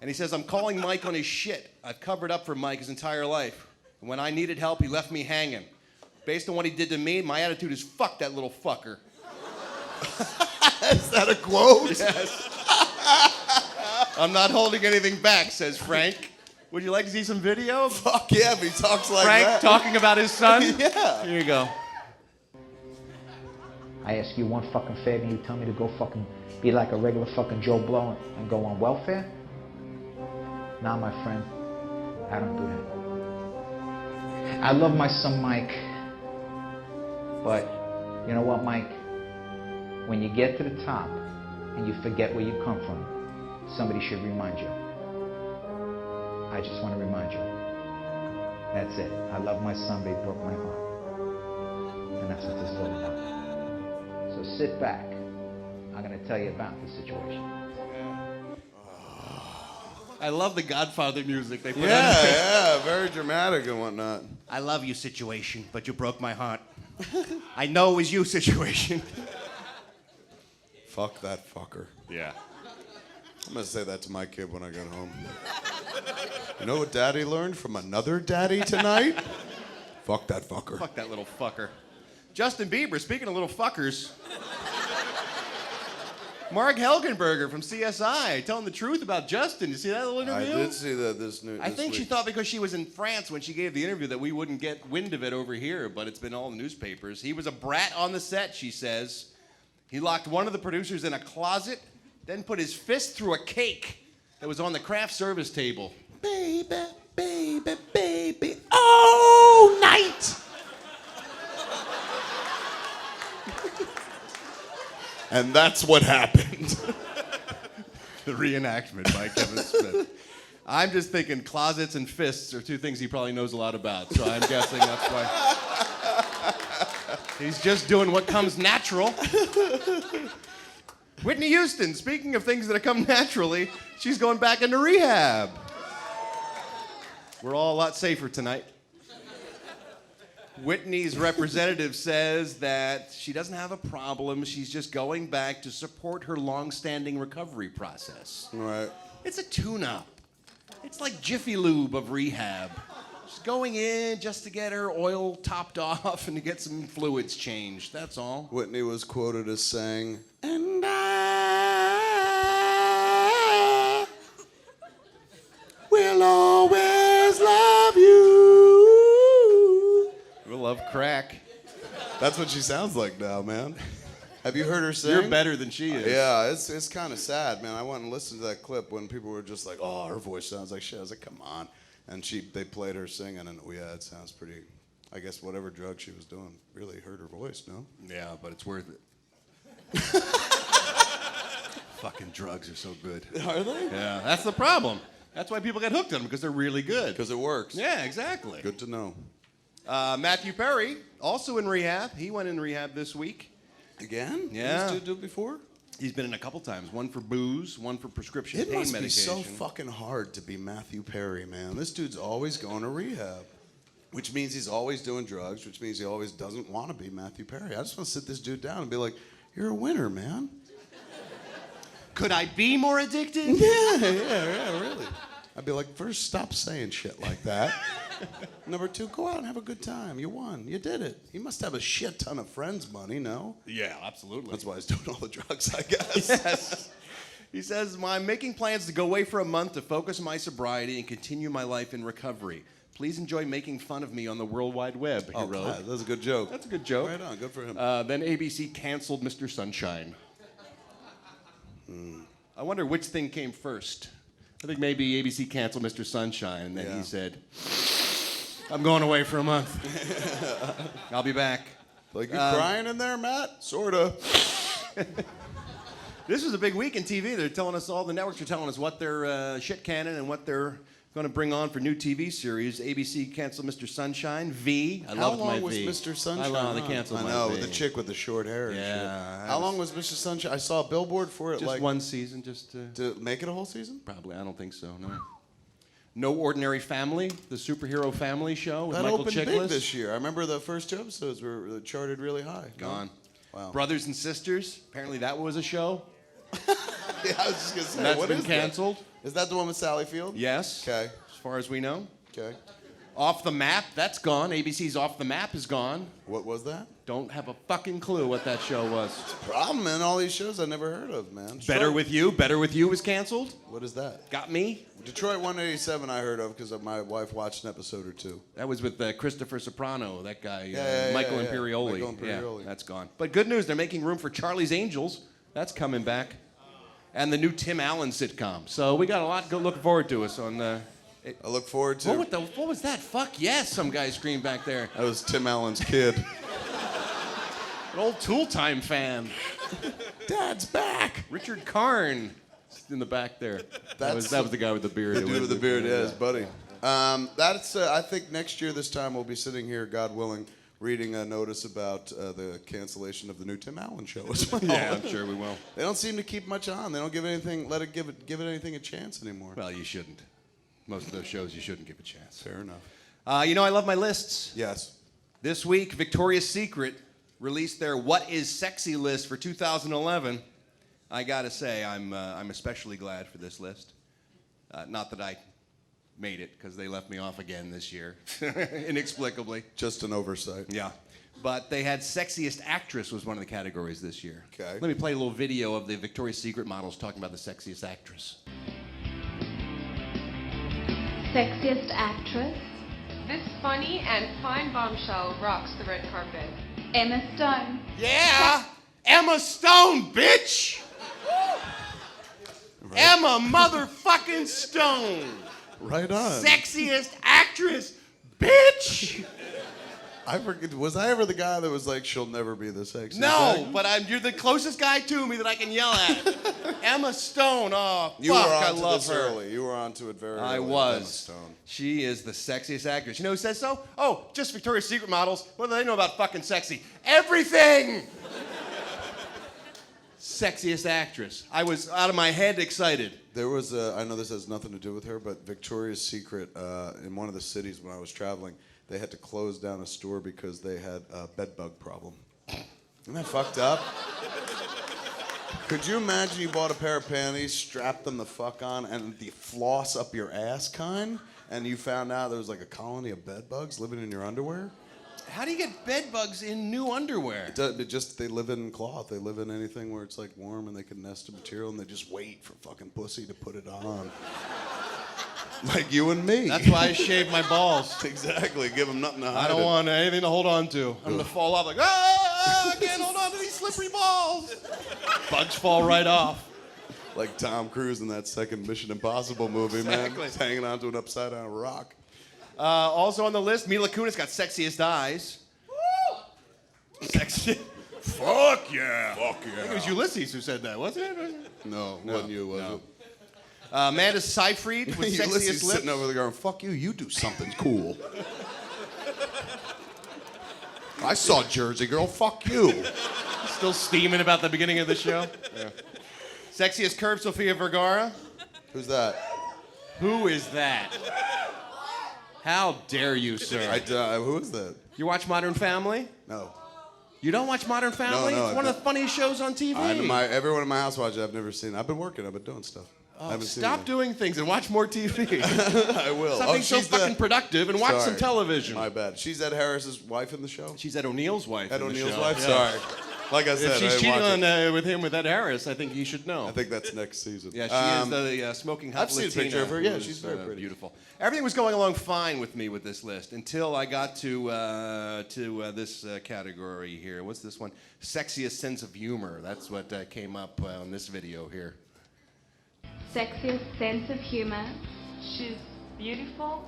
and he says, I'm calling Mike on his shit. I've covered up for Mike his entire life. And when I needed help, he left me hanging. Based on what he did to me, my attitude is fuck that little fucker. Is that a quote? Yes. I'm not holding anything back, says Frank. Would you like to see some video? Fuck yeah, if he talks like Frank that. talking about his son? Yeah. Here you go. I ask you one fucking favor and you tell me to go fucking be like a regular fucking Joe Blow and go on welfare? Nah, my friend, I don't do that. I love my son Mike, but you know what, Mike? When you get to the top and you forget where you come from, somebody should remind you. I just want to remind you. That's it. I love my son, but he broke my heart. And that's what this is all about. So sit back. I'm going to tell you about the situation. I love the Godfather music they put on. Yeah, very dramatic and whatnot. I love you, situation, but you broke my heart. I know it was you, situation. Fuck that fucker. Yeah. I'm gonna say that to my kid when I get home. You know what daddy learned from another daddy tonight? Fuck that fucker. Fuck that little fucker. Justin Bieber, speaking of little fuckers. Mark Helgenberger from CSI telling the truth about Justin. You see that little interview? I did see that this think she week. thought because she was in France when she gave the interview that we wouldn't get wind of it over here, but it's been all in the newspapers. He was a brat on the set, she says. He locked one of the producers in a closet, then put his fist through a cake that was on the craft service table. Baby, baby, baby, all night. And that's what happened. The reenactment by Kevin Smith. I'm just thinking closets and fists are two things he probably knows a lot about, so I'm guessing that's why. He's just doing what comes natural. Whitney Houston, speaking of things that have come naturally, she's going back into rehab. We're all a lot safer tonight. Whitney's representative says that she doesn't have a problem. She's just going back to support her long-standing recovery process. Right. It's a tune-up. It's like Jiffy Lube of rehab. She's going in just to get her oil topped off and to get some fluids changed. That's all. Whitney was quoted as saying, "And I will always love you." We'll love crack. That's what she sounds like now, man. Have you heard her sing? You're better than she is. Yeah, it's kind of sad, man. I went and listened to that clip when people were just like, "Oh, her voice sounds like shit." I was like, "Come on," and they played her singing, and yeah, it sounds pretty. I guess whatever drug she was doing really hurt her voice, no? Yeah, but it's worth it. Fucking drugs are so good. Are they? Yeah, that's the problem. That's why people get hooked on them, because they're really good. Because it works. Yeah, exactly. Good to know. Matthew Perry, also in rehab. He went in rehab this week. Again? Yeah. Did this dude do it before? He's been in a couple times. One for booze, one for prescription It pain must medication. be so fucking hard to be Matthew Perry, man. This dude's always going to rehab, which means he's always doing drugs, which means he always doesn't want to be Matthew Perry. I just want to sit this dude down and be like, "You're a winner, man." Could I be more addicted? Yeah, really. I'd be like, first, stop saying shit like that. Number two, go out and have a good time. You won. You did it. You must have a shit ton of friends money, no? Yeah, absolutely. That's why he's doing all the drugs, I guess. Yes. He says, I'm making plans to go away for a month to focus on my sobriety and continue my life in recovery. Please enjoy making fun of me on the World Wide Web, he wrote. God, that's a good joke. That's a good joke. Right on, good for him. Then ABC canceled Mr. Sunshine. I wonder which thing came first. I think maybe ABC canceled Mr. Sunshine, and then he said, I'm going away for a month. I'll be back. Like, you crying in there, Matt? Sorta. This was a big week in TV. They're telling us, all the networks are telling us what their shit canon and what they're going to bring on for new TV series. ABC canceled Mr. Sunshine. V. I loved my V. How long was Mr. Sunshine? I know, they canceled my I know, V. the chick with the short hair and Yeah, shit. How long was Mr. Sunshine? I saw a billboard for it. Just like one season, just to make it a whole season? Probably. I don't think so, no. No Ordinary Family, the superhero family show with That Michael opened big Chiklis. this year. I remember the first two episodes were charted really high. Gone. Wow. Brothers and Sisters, apparently that was a show. Yeah, I was just going to say, That's what been is canceled. That? Is that the one with Sally Field? Yes. Okay. As far as we know. Okay. Off the Map, that's gone. ABC's Off the Map is gone. What was that? Don't have a fucking clue what that show was. Problem, man. All these shows I never heard of, man. Better With You was canceled. What is that? Got Me. Detroit 187 I heard of because my wife watched an episode or two. That was with Christopher Soprano, that guy, Yeah, Michael yeah. Imperioli. Michael Imperioli. Yeah, that's gone. But good news, they're making room for Charlie's Angels. That's coming back. And the new Tim Allen sitcom. So we got a lot to look forward to us on... I look forward to... What was that? Fuck yes, some guy screamed back there. That was Tim Allen's kid. An old Tool Time fan. Dad's back. Richard Karn in the back there. That was the guy with the beard. The dude with the beard, yeah, his buddy. I think next year this time we'll be sitting here, God willing, reading a notice about the cancellation of the new Tim Allen show as well. Yeah, I'm sure we will. They don't seem to keep much on. They don't give it anything a chance anymore. Well, you shouldn't. Most of those shows you shouldn't give a chance. Fair enough. I love my lists. Yes. This week, Victoria's Secret released their What is Sexy list for 2011. I gotta say, I'm especially glad for this list. Not that I made it, because they left me off again this year, inexplicably. Just an oversight. Yeah. But they had Sexiest Actress was one of the categories this year. Okay. Let me play a little video of the Victoria's Secret models talking about the Sexiest Actress. Sexiest actress? This funny and fine bombshell rocks the red carpet. Emma Stone. Yeah! Emma Stone, bitch! Right. Emma motherfucking Stone! Right on. Sexiest actress, bitch! I forget, was I ever the guy that was like, she'll never be the sexiest? No, but you're the closest guy to me that I can yell at. Emma Stone, oh, you fuck, were on I to love this her. early. You were on to it very early. I was. Emma Stone. She is the sexiest actress. You know who says so? Oh, just Victoria's Secret models. What do they know about fucking sexy? Everything! Sexiest actress. I was out of my head excited. There was I know this has nothing to do with her, but Victoria's Secret, in one of the cities when I was traveling, they had to close down a store because they had a bed bug problem. Isn't that fucked up? Could you imagine you bought a pair of panties, strapped them the fuck on, and the floss up your ass kind, and you found out there was like a colony of bed bugs living in your underwear? How do you get bed bugs in new underwear? They live in cloth. They live in anything where it's like warm and they can nest in material, and they just wait for fucking pussy to put it on. Like you and me. That's why I shave my balls. Exactly. Give them nothing to hide. I don't want anything to hold on to. I'm gonna fall off like, I can't hold on to these slippery balls. Bugs fall right off. Like Tom Cruise in that second Mission Impossible movie, Exactly. man. He's hanging onto an upside down rock. Also on the list, Mila Kunis got sexiest eyes. Woo! Sexy. Fuck yeah. Fuck yeah. I think it was Ulysses who said that, wasn't it? No, wasn't you, was it? Amanda Seyfried with sexiest Ulysses lips. sitting over there going, fuck you, you do something cool. I saw Jersey Girl, fuck you. Still steaming about the beginning of the show. Yeah. Sexiest curve, Sofia Vergara. Who's that? Who is that? How dare you, sir? Who is that? You watch Modern Family? No. You don't watch Modern Family? No, it's one of the funniest shows on TV. Everyone in my house watches it. I've never seen it. I've been working. I've been doing stuff. Oh, stop doing things and watch more TV. I will. Stop being so fucking productive and watch some television. My bad. She's Ed Harris's wife in the show? She's Ed O'Neill's wife. Ed in the O'Neill's show. wife? Yeah. Sorry. Like I said, if she's I cheating watch on with him with Ed Harris, I think you should know. I think that's next season. Yeah, she is the smoking hot I've seen a Latina picture of her. Yeah, who's, she's very pretty. Beautiful. Everything was going along fine with me with this list until I got to this category here. What's this one? Sexiest sense of humor. That's what came up on this video here. Sexiest sense of humor. She's beautiful,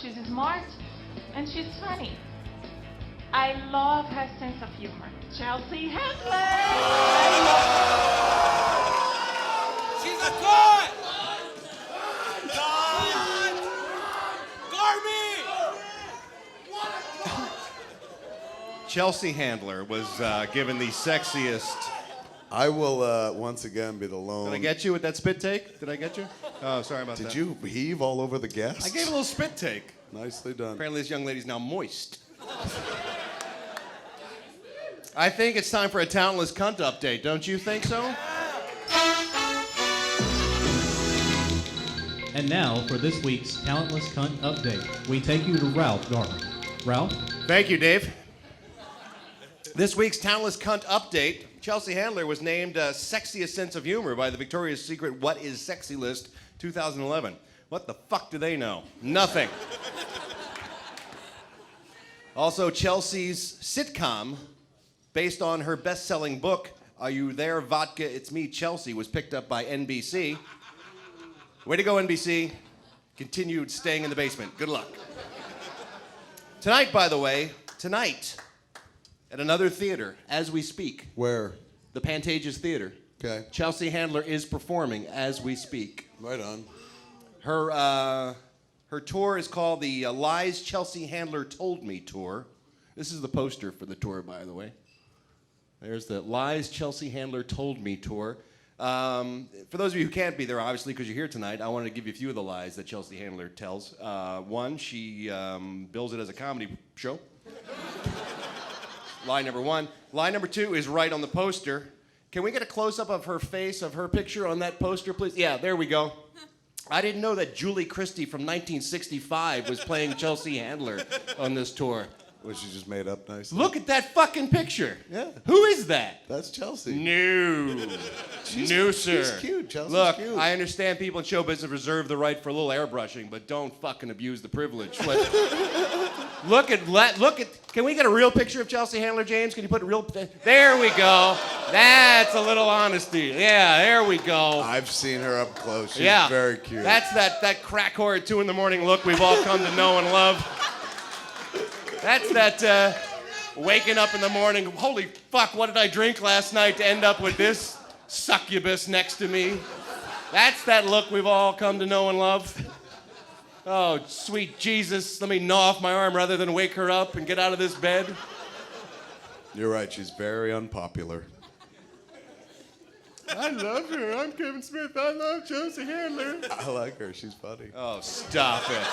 she's smart, and she's funny. I love her sense of humor. Chelsea Handler! She's a god! Chelsea Handler was given the sexiest. I will once again be the lone. Did I get you with that spit take? Did I get you? Oh, sorry about that. Did you heave all over the guests? I gave a little spit take. Nicely done. Apparently this young lady's now moist. I think it's time for a talentless cunt update. Don't you think so? And now for this week's Talentless Cunt Update. We take you to Ralph Garman. Ralph? Thank you, Dave. This week's Talentless Cunt Update. Chelsea Handler was named Sexiest Sense of Humor by the Victoria's Secret What is Sexy list 2011. What the fuck do they know? Nothing. Also, Chelsea's sitcom, based on her best-selling book, Are You There, Vodka? It's Me, Chelsea, was picked up by NBC. Way to go, NBC. Continued staying in the basement. Good luck. Tonight, by the way, at another theater, as we speak. Where? The Pantages Theater. Okay. Chelsea Handler is performing as we speak. Right on. Her tour is called the Lies Chelsea Handler Told Me Tour. This is the poster for the tour, by the way. There's the Lies Chelsea Handler Told Me Tour. For those of you who can't be there, obviously, because you're here tonight, I wanted to give you a few of the lies that Chelsea Handler tells. One, she bills it as a comedy show. Lie number one. Lie number two is right on the poster. Can we get a close-up of her face, of her picture on that poster, please? Yeah, there we go. I didn't know that Julie Christie from 1965 was playing Chelsea Handler on this tour. Was she just made up nice? Look at that fucking picture. Yeah. Who is that? That's Chelsea. No. No, sir. She's cute. Chelsea's Look, cute. I understand people in show business reserve the right for a little airbrushing, but don't fucking abuse the privilege. Look at, can we get a real picture of Chelsea Handler, James? Can you put a real, there we go. That's a little honesty. Yeah, there we go. I've seen her up close. She's very cute. That's that crack whore at 2 a.m. look we've all come to know and love. That's that waking up in the morning, holy fuck, what did I drink last night to end up with this succubus next to me? That's that look we've all come to know and love. Oh, sweet Jesus, let me gnaw off my arm rather than wake her up and get out of this bed. You're right, she's very unpopular. I love her. I'm Kevin Smith. I love Chelsea Handler. I like her. She's funny. Oh, stop it.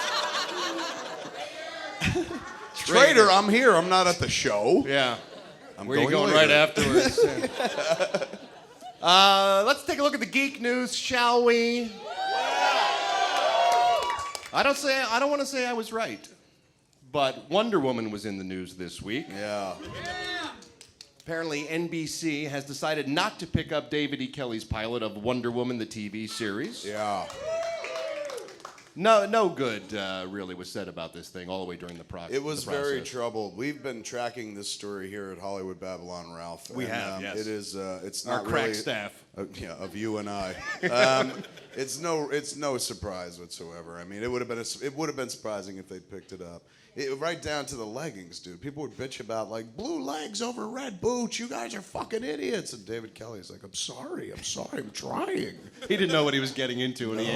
Traitor, I'm here. I'm not at the show. Yeah. Where are you going going later. right afterwards? Let's take a look at the geek news, shall we? I don't want to say I was right, but Wonder Woman was in the news this week. Yeah. Apparently, NBC has decided not to pick up David E. Kelley's pilot of Wonder Woman, the TV series. Yeah. No good really was said about this thing all the way during the process. It was very troubled. We've been tracking this story here at Hollywood Babble-On, Ralph. We have, yes. It is. It's Our not crack really, staff. Yeah, of you and I. It's no surprise whatsoever. I mean, it would have been surprising if they'd picked it up. Right down to the leggings, dude. People would bitch about like blue legs over red boots. You guys are fucking idiots. And David Kelley's like, I'm sorry, I'm trying. He didn't know what he was getting into when he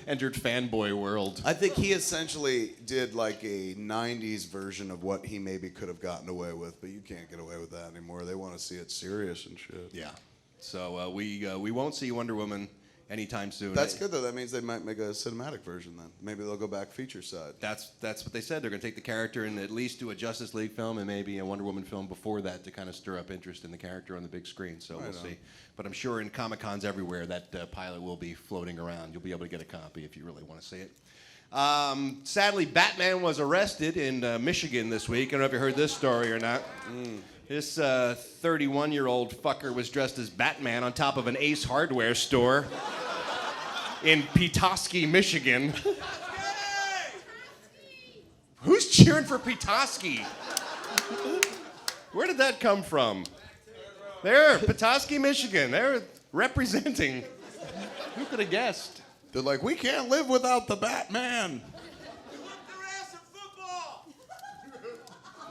entered fanboy world. I think he essentially did like a 90s version of what he maybe could have gotten away with, but you can't get away with that anymore. They want to see it serious and shit. Yeah. So we won't see Wonder Woman anytime soon. That's good though. That means they might make a cinematic version then. Maybe they'll go back feature side. That's what they said. They're going to take the character and at least do a Justice League film and maybe a Wonder Woman film before that to kind of stir up interest in the character on the big screen. So we'll see. But I'm sure in Comic-Cons everywhere that pilot will be floating around. You'll be able to get a copy if you really want to see it. Sadly, Batman was arrested in Michigan this week. I don't know if you heard this story or not. This 31-year-old fucker was dressed as Batman on top of an Ace Hardware store in Petoskey, Michigan. Who's cheering for Petoskey? Where did that come from? There, Petoskey, Michigan. They're representing. Who could have guessed? They're like, we can't live without the Batman.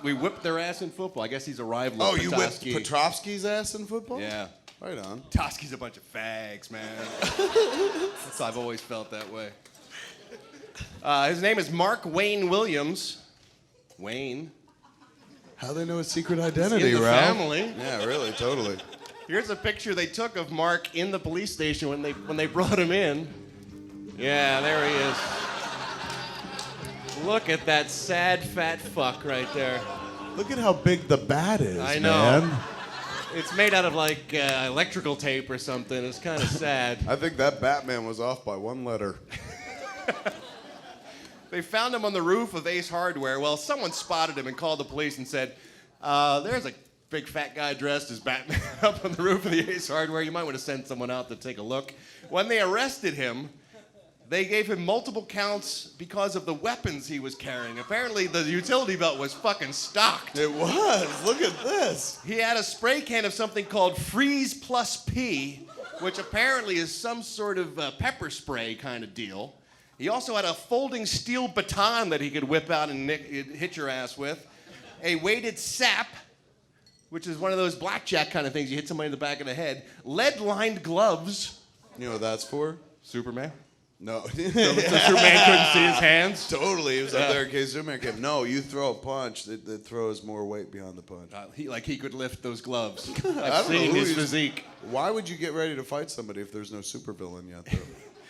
We whipped their ass in football. I guess he's a rival. Oh, of you whipped Petoskey. Petrovsky's ass in football? Yeah. Right on. Petoskey's a bunch of fags, man. I've always felt that way. His name is Mark Wayne Williams. Wayne. How they know his secret identity, in the Ralph? family. Yeah, really, totally. Here's a picture they took of Mark in the police station when they brought him in. Yeah, there he is. Look at that sad fat fuck right there. Look at how big the bat is, I know. man. It's made out of like electrical tape or something. It's kind of sad. I think that Batman was off by one letter. They found him on the roof of Ace Hardware. Well, someone spotted him and called the police and said, there's a big fat guy dressed as Batman up on the roof of the Ace Hardware. You might want to send someone out to take a look. When they arrested him, they gave him multiple counts because of the weapons he was carrying. Apparently, the utility belt was fucking stocked. It was. Look at this. He had a spray can of something called Freeze Plus P, which apparently is some sort of pepper spray kind of deal. He also had a folding steel baton that he could whip out and hit your ass with. A weighted sap, which is one of those blackjack kind of things. You hit somebody in the back of the head. Lead-lined gloves. You know what that's for? Superman? No. So Superman couldn't see his hands? Totally. He was up there in case Superman came. No, you throw a punch that throws more weight behind the punch. He could lift those gloves. I don't I've seen know his physique. Why would you get ready to fight somebody if there's no supervillain yet, though?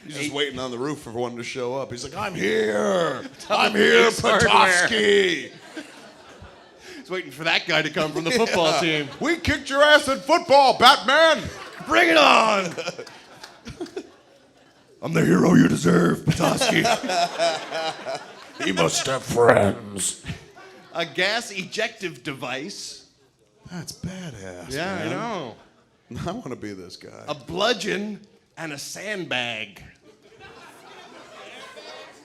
He's just waiting on the roof for one to show up. He's like, I'm here. I'm here, Petoskey. He's waiting for that guy to come from the football team. We kicked your ass in football, Batman. Bring it on. I'm the hero you deserve, Petoskey. He must have friends. A gas ejective device. That's badass. Yeah, man. I know. I want to be this guy. A bludgeon and a sandbag.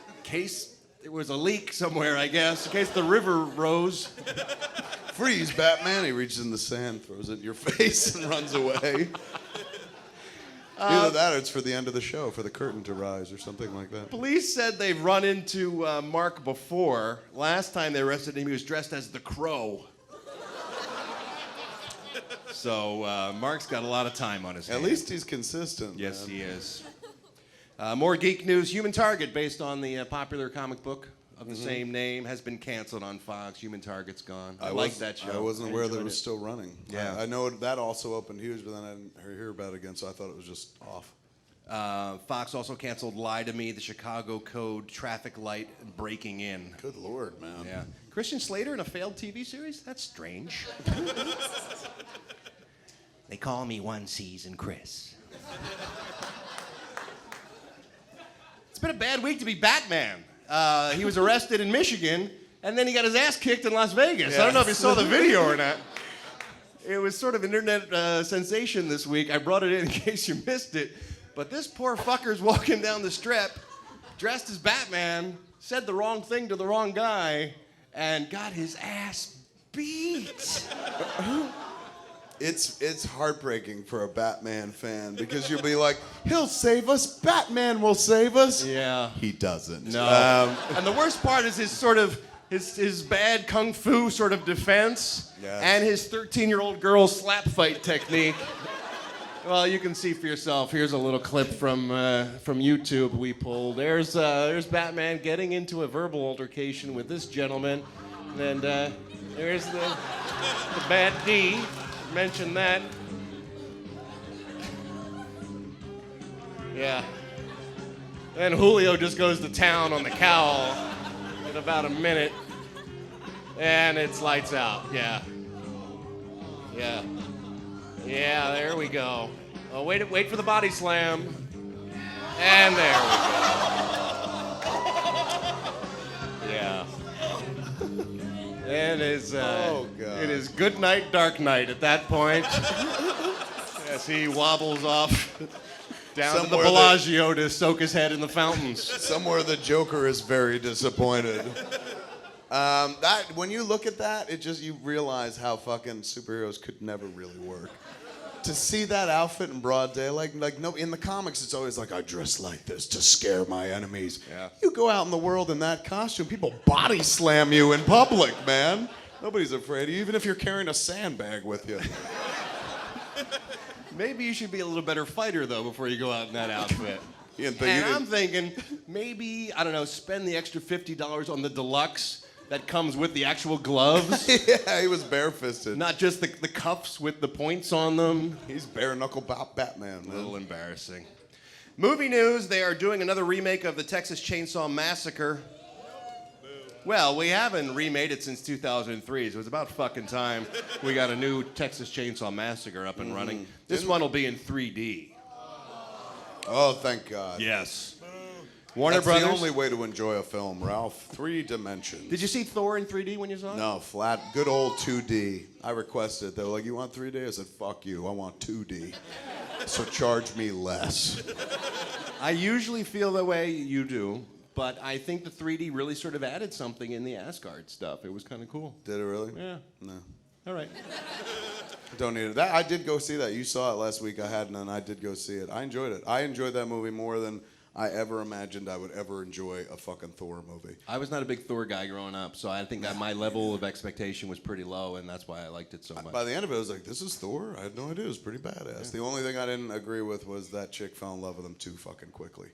In case there was a leak somewhere, I guess. In case the river rose. Freeze, Batman. He reaches in the sand, throws it in your face, and runs away. Either that or it's for the end of the show, for the curtain to rise or something like that. Police said they've run into Mark before. Last time they arrested him, he was dressed as the Crow. So Mark's got a lot of time on his hands. At least he's consistent. Yes, man. he is. More geek news. Human Target, based on the popular comic book of the same name, has been canceled on Fox. Human Target's gone. I like that show. I wasn't aware that it was still running. Yeah. I know that also opened huge, but then I didn't hear about it again, so I thought it was just off. Fox also canceled Lie to Me, The Chicago Code, Traffic Light, and Breaking In. Good Lord, man. Yeah. Christian Slater in a failed TV series? That's strange. They call me One Season Chris. It's been a bad week to be Batman. He was arrested in Michigan, and then he got his ass kicked in Las Vegas. Yes. I don't know if you saw the video or not. It was sort of an internet sensation this week. I brought it in case you missed it. But this poor fucker's walking down the strip, dressed as Batman, said the wrong thing to the wrong guy, and got his ass beat. It's heartbreaking for a Batman fan because you'll be like, he'll save us, Batman will save us. Yeah. He doesn't. No. And the worst part is his sort of his bad kung fu sort of defense and his 13-year-old girl slap fight technique. Well, you can see for yourself. Here's a little clip from YouTube we pulled. There's Batman getting into a verbal altercation with this gentleman, and there's the bad D. Mention that. Yeah. Then Julio just goes to town on the cowl in about a minute, and it's lights out. Yeah. Yeah. Yeah, there we go. Oh, wait for the body slam. And there we go. Yeah. It is good night, dark night at that point. As he wobbles off down to the Bellagio to soak his head in the fountains. Somewhere the Joker is very disappointed. When you look at that, you realize how fucking superheroes could never really work. To see that outfit in broad daylight, no, in the comics it's always like, I dress like this to scare my enemies. Yeah. You go out in the world in that costume, people body slam you in public, man. Nobody's afraid of you, even if you're carrying a sandbag with you. Maybe you should be a little better fighter, though, before you go out in that outfit. I'm thinking, maybe, I don't know, spend the extra $50 on the deluxe that comes with the actual gloves. Yeah, he was bare-fisted. Not just the cuffs with the points on them. He's bare-knuckle Batman, man. A little embarrassing. Movie news, they are doing another remake of the Texas Chainsaw Massacre. Well, we haven't remade it since 2003, so it's about fucking time we got a new Texas Chainsaw Massacre up and running. This one will be in 3D. Oh, thank God. Yes. Warner That's Brothers. the only way to enjoy a film, Ralph. 3 dimensions. Did you see Thor in 3D when you saw it? No, flat, good old 2D. I requested it. They were like, you want 3D? I said, fuck you, I want 2D. So charge me less. I usually feel the way you do, but I think the 3D really sort of added something in the Asgard stuff. It was kind of cool. Did it really? Yeah. No. All right. Don't need it. That, I did go see that. You saw it last week. I hadn't, and I did go see it. I enjoyed it. I enjoyed that movie more than I ever imagined I would ever enjoy a fucking Thor movie. I was not a big Thor guy growing up, so I think that my level of expectation was pretty low, and that's why I liked it so much. By the end of it, I was like, this is Thor? I had no idea. It was pretty badass. Yeah. The only thing I didn't agree with was that chick fell in love with him too fucking quickly.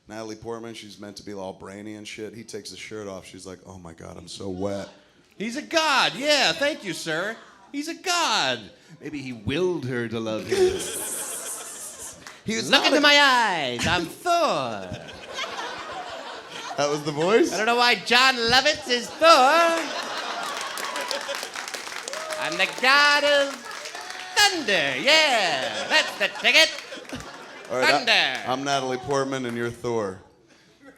Natalie Portman, she's meant to be all brainy and shit. He takes his shirt off. She's like, oh my God, I'm so wet. He's a god. Yeah, thank you, sir. He's a god. Maybe he willed her to love him. He was Look into my eyes. I'm Thor. That was the voice? I don't know why John Lovitz is Thor. I'm the god of thunder. Yeah, that's the ticket. All right, Thunder. I'm Natalie Portman and you're Thor.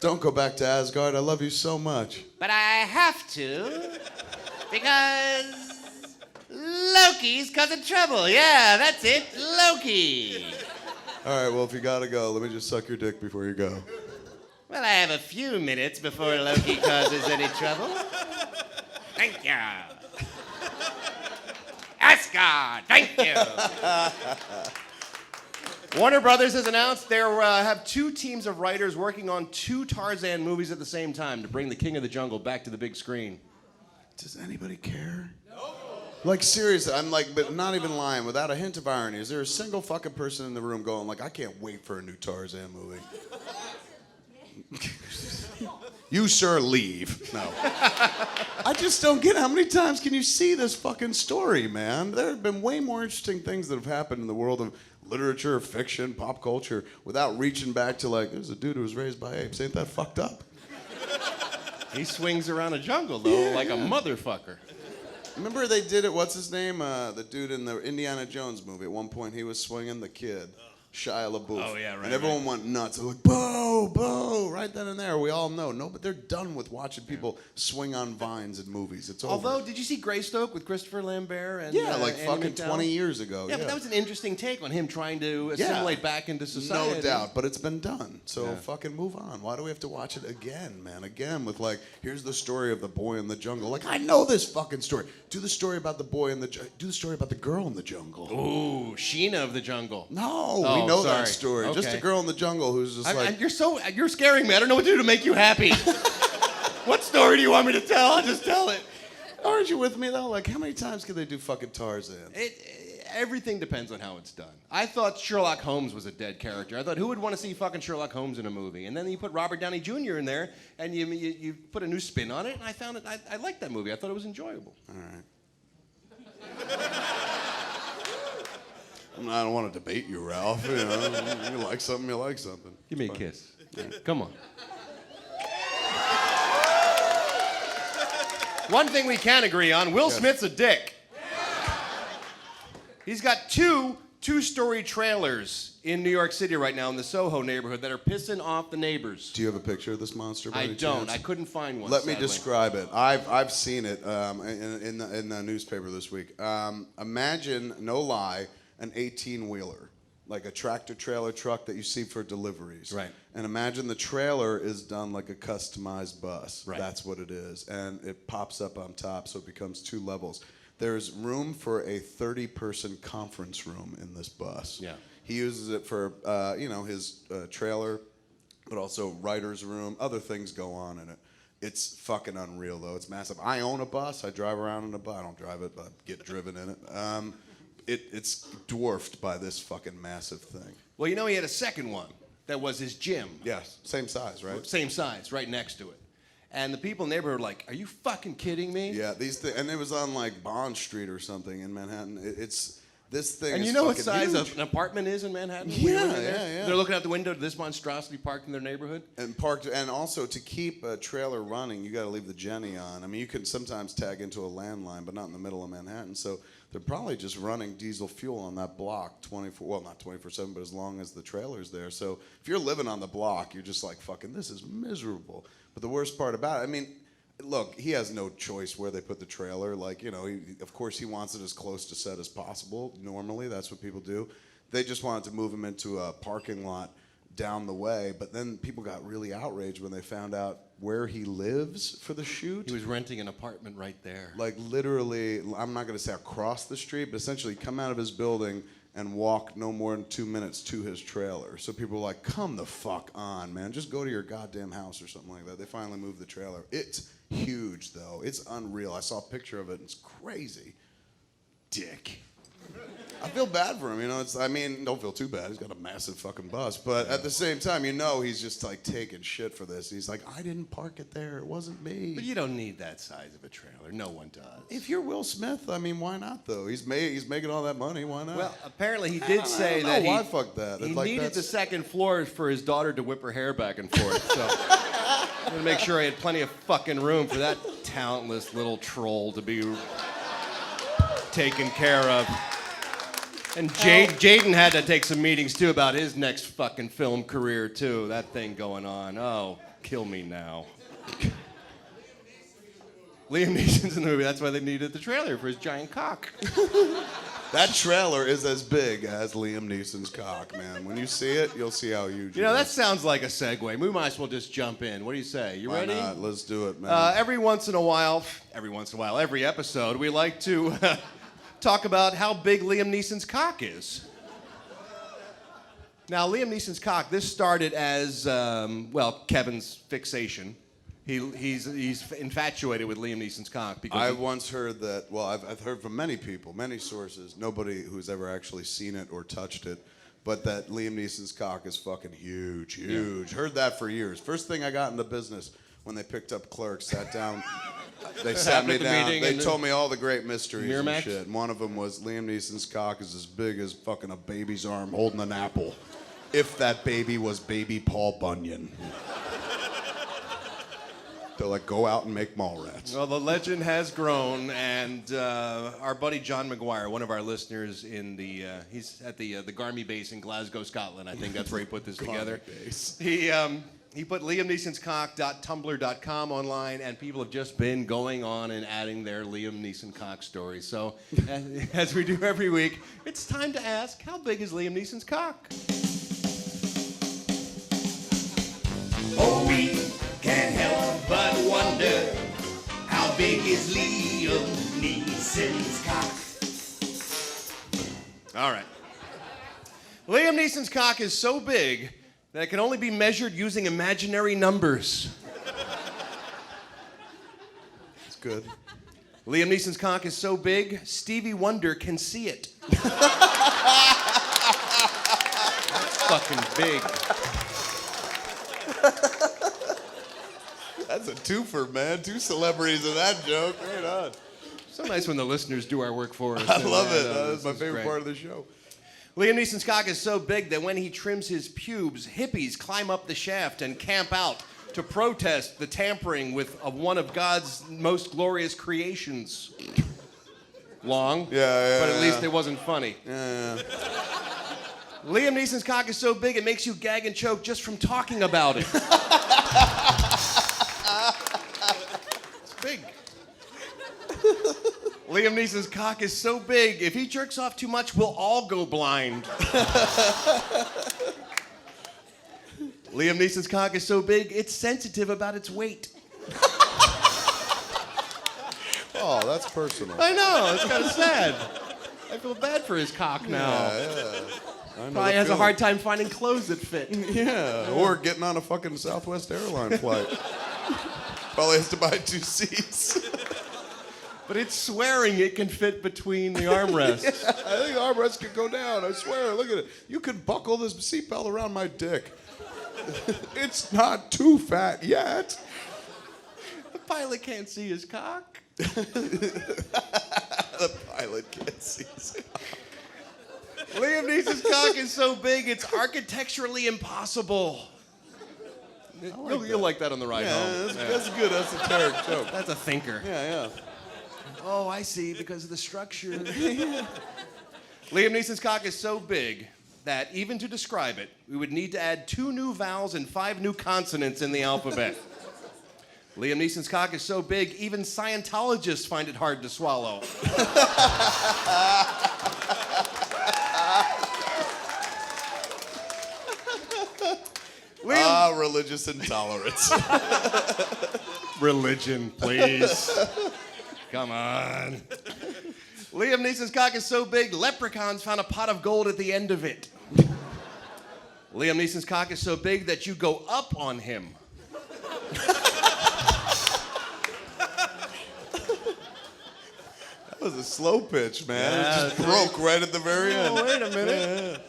Don't go back to Asgard. I love you so much. But I have to because Loki's causing trouble. Yeah, that's it. Loki. All right, well, if you gotta go, let me just suck your dick before you go. Well, I have a few minutes before Loki causes any trouble. Thank you. Asgard, thank you. Warner Brothers has announced they have 2 teams of writers working on 2 Tarzan movies at the same time to bring the King of the Jungle back to the big screen. Does anybody care? No. Like, seriously, I'm like, but not even lying, without a hint of irony, is there a single fucking person in the room going like, I can't wait for a new Tarzan movie? You, sir, leave. No. I just don't get how many times can you see this fucking story, man? There have been way more interesting things that have happened in the world of literature, fiction, pop culture, without reaching back to like, there's a dude who was raised by apes. Ain't that fucked up? He swings around a jungle, though, like a motherfucker. Remember they did it, what's his name? The dude in the Indiana Jones movie. At one point he was swinging the kid. Shia LaBeouf. Oh, yeah, right. And everyone went nuts. They're like, boo, boo, right then and there. We all know. No, but they're done with watching people swing on vines in movies. It's over. Although, did you see Greystoke with Christopher Lambert? And, yeah, like Andy fucking McDowell? 20 years ago. Yeah, but that was an interesting take on him trying to assimilate back into society. No doubt, but it's been done. So Yeah. fucking move on. Why do we have to watch it again, man? Again with like, here's the story of the boy in the jungle. Like, I know this fucking story. Do the story about the boy in the do the story about the girl in the jungle. Ooh, Sheena of the Jungle. No, Oh, we know that sorry. story. Just Okay. a girl in the jungle who's just like. You're scaring me. I don't know what to do to make you happy. What story do you want me to tell? I'll just tell it. Aren't you with me though? Like, how many times can they do fucking Tarzan? Everything depends on how it's done. I thought Sherlock Holmes was a dead character. I thought, who would want to see fucking Sherlock Holmes in a movie? And then you put Robert Downey Jr. in there, and you put a new spin on it, and I found it. I liked that movie. I thought it was enjoyable. All right. I don't want to debate you, Ralph. You know, you like something, you like something. Give me a kiss. Come on. One thing we can agree on, Will Smith's a dick. He's got 2 two-story trailers in New York City right now in the Soho neighborhood that are pissing off the neighbors. Do you have a picture of this monster? By I any don't. chance? I couldn't find one. Let me sadly. describe it. I've seen it in the newspaper this week. Imagine, no lie, an 18-wheeler, like a tractor-trailer truck that you see for deliveries. Right. And imagine the trailer is done like a customized bus. Right. That's what it is. And it pops up on top, so it becomes 2 levels. There's room for a 30-person conference room in this bus. Yeah. He uses it for, his trailer, but also writer's room. Other things go on in it. It's fucking unreal, though. It's massive. I own a bus. I drive around in a bus. I don't drive it, but I get driven in it. It's dwarfed by this fucking massive thing. Well, you know, he had a second one that was his gym. Yes, same size, right? Same size, right next to it. And the people in the neighborhood were like, are you fucking kidding me? Yeah, and it was on like Bond Street or something in Manhattan. This thing And is you know what fucking size huge. an apartment is in Manhattan? Yeah, yeah. They're looking out the window to this monstrosity parked in their neighborhood. And also to keep a trailer running, you got to leave the Jenny on. I mean, you can sometimes tag into a landline, but not in the middle of Manhattan. So they're probably just running diesel fuel on that block 24. Well, not 24/7, but as long as the trailer's there. So if you're living on the block, you're just like, fucking, this is miserable. But the worst part about it, I mean, look, he has no choice where they put the trailer. Like, you know, of course he wants it as close to set as possible. Normally, that's what people do. They just wanted to move him into a parking lot down the way. But then people got really outraged when they found out where he lives for the shoot. He was renting an apartment right there. Like literally, I'm not going to say across the street, but essentially come out of his building and walk no more than 2 minutes to his trailer. So people were like, come the fuck on, man. Just go to your goddamn house or something like that. They finally moved the trailer. It's huge, though. It's unreal. I saw a picture of it. It's crazy. Dick. I feel bad for him, you know. I mean, don't feel too bad. He's got a massive fucking bus. But at the same time, you know he's just like taking shit for this. He's like, I didn't park it there. It wasn't me. But you don't need that size of a trailer. No one does. If you're Will Smith, I mean, why not, though? He's making all that money. Why not? Well, apparently he did say that why fuck that? He Like, needed that's- the second floor for his daughter to whip her hair back and forth. So I'm gonna make sure I had plenty of fucking room for that talentless little troll to be taken care of. And Jaden had to take some meetings too about his next fucking film career too. That thing going on. Oh, kill me now. Liam Neeson's in the movie. That's why they needed the trailer for his giant cock. That trailer is as big as Liam Neeson's cock, man. When you see it, you'll see how huge You know, it that is. sounds like a segue. We might as well just jump in. What do you say? You Why ready? not? Let's do it, man. Every once in a while, every episode, we like to talk about how big Liam Neeson's cock is. Now, Liam Neeson's cock, this started as, Kevin's fixation. He's infatuated with Liam Neeson's cock because I once heard that, well, I've heard from many people, many sources, nobody who's ever actually seen it or touched it, but that Liam Neeson's cock is fucking huge, huge. Yeah. Heard that for years. First thing I got into business when they picked up Clerks, sat down, they sat me down, they told me all the great mysteries Miramax? and shit. And one of them was Liam Neeson's cock is as big as fucking a baby's arm holding an apple. If that baby was baby Paul Bunyan. They're like, go out and make Mallrats. Well, the legend has grown, and our buddy John McGuire, one of our listeners in the, he's at the Garmy base in Glasgow, Scotland. I think that's where he put this together. Base. He put liamneesonscock.tumblr.com online, and people have just been going on and adding their Liam Neeson cock stories. So, as we do every week, it's time to ask, how big is Liam Neeson's cock? Oh, we can't help but wonder how big is Liam Neeson's cock. All right. Liam Neeson's cock is so big that it can only be measured using imaginary numbers. It's good. Liam Neeson's cock is so big, Stevie Wonder can see it. That's fucking big. That's a twofer, man. Two celebrities in that joke. Right on. So nice when the listeners do our work for us. I love it. This That's my is favorite great. part of the show. Liam Neeson's cock is so big that when he trims his pubes, hippies climb up the shaft and camp out to protest the tampering with one of God's most glorious creations. Long, but at least it wasn't funny. Yeah. Liam Neeson's cock is so big it makes you gag and choke just from talking about it. It's big. Liam Neeson's cock is so big, if he jerks off too much, we'll all go blind. Liam Neeson's cock is so big, it's sensitive about its weight. Oh, that's personal. I know, it's kind of sad. I feel bad for his cock now. Yeah. Probably has a hard time finding clothes that fit. Yeah, or getting on a fucking Southwest airline flight. Probably has to buy 2 seats. But it's swearing it can fit between the armrests. Yeah, I think the armrest could go down. I swear. Look at it. You could buckle this seatbelt around my dick. It's not too fat yet. The pilot can't see his cock. The pilot can't see his cock. Liam Neeson's cock is so big, it's architecturally impossible. You'll like that on the ride home. That's good. That's a esoteric joke. That's a thinker. Yeah. Oh, I see, because of the structure. Liam Neeson's cock is so big that even to describe it, we would need to add 2 new vowels and 5 new consonants in the alphabet. Liam Neeson's cock is so big, even Scientologists find it hard to swallow. Religious intolerance. Religion, please. Come on. Liam Neeson's cock is so big, leprechauns found a pot of gold at the end of it. Liam Neeson's cock is so big that you go up on him. That was a slow pitch, man. It just broke right at the very end. Oh, wait a minute.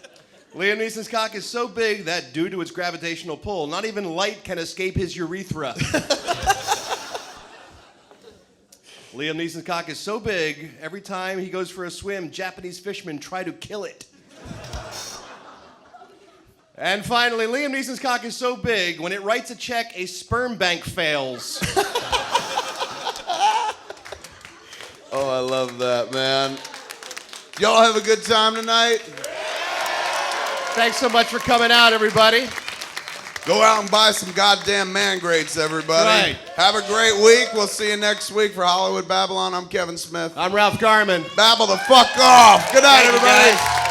Liam Neeson's cock is so big that due to its gravitational pull, not even light can escape his urethra. Liam Neeson's cock is so big, every time he goes for a swim, Japanese fishermen try to kill it. And finally, Liam Neeson's cock is so big, when it writes a check, a sperm bank fails. Oh, I love that, man. Y'all have a good time tonight? Thanks so much for coming out, everybody. Go out and buy some goddamn ManGrates, everybody. Right. Have a great week. We'll see you next week for Hollywood Babble-On. I'm Kevin Smith. I'm Ralph Garman. Babble the fuck off. Good night, everybody.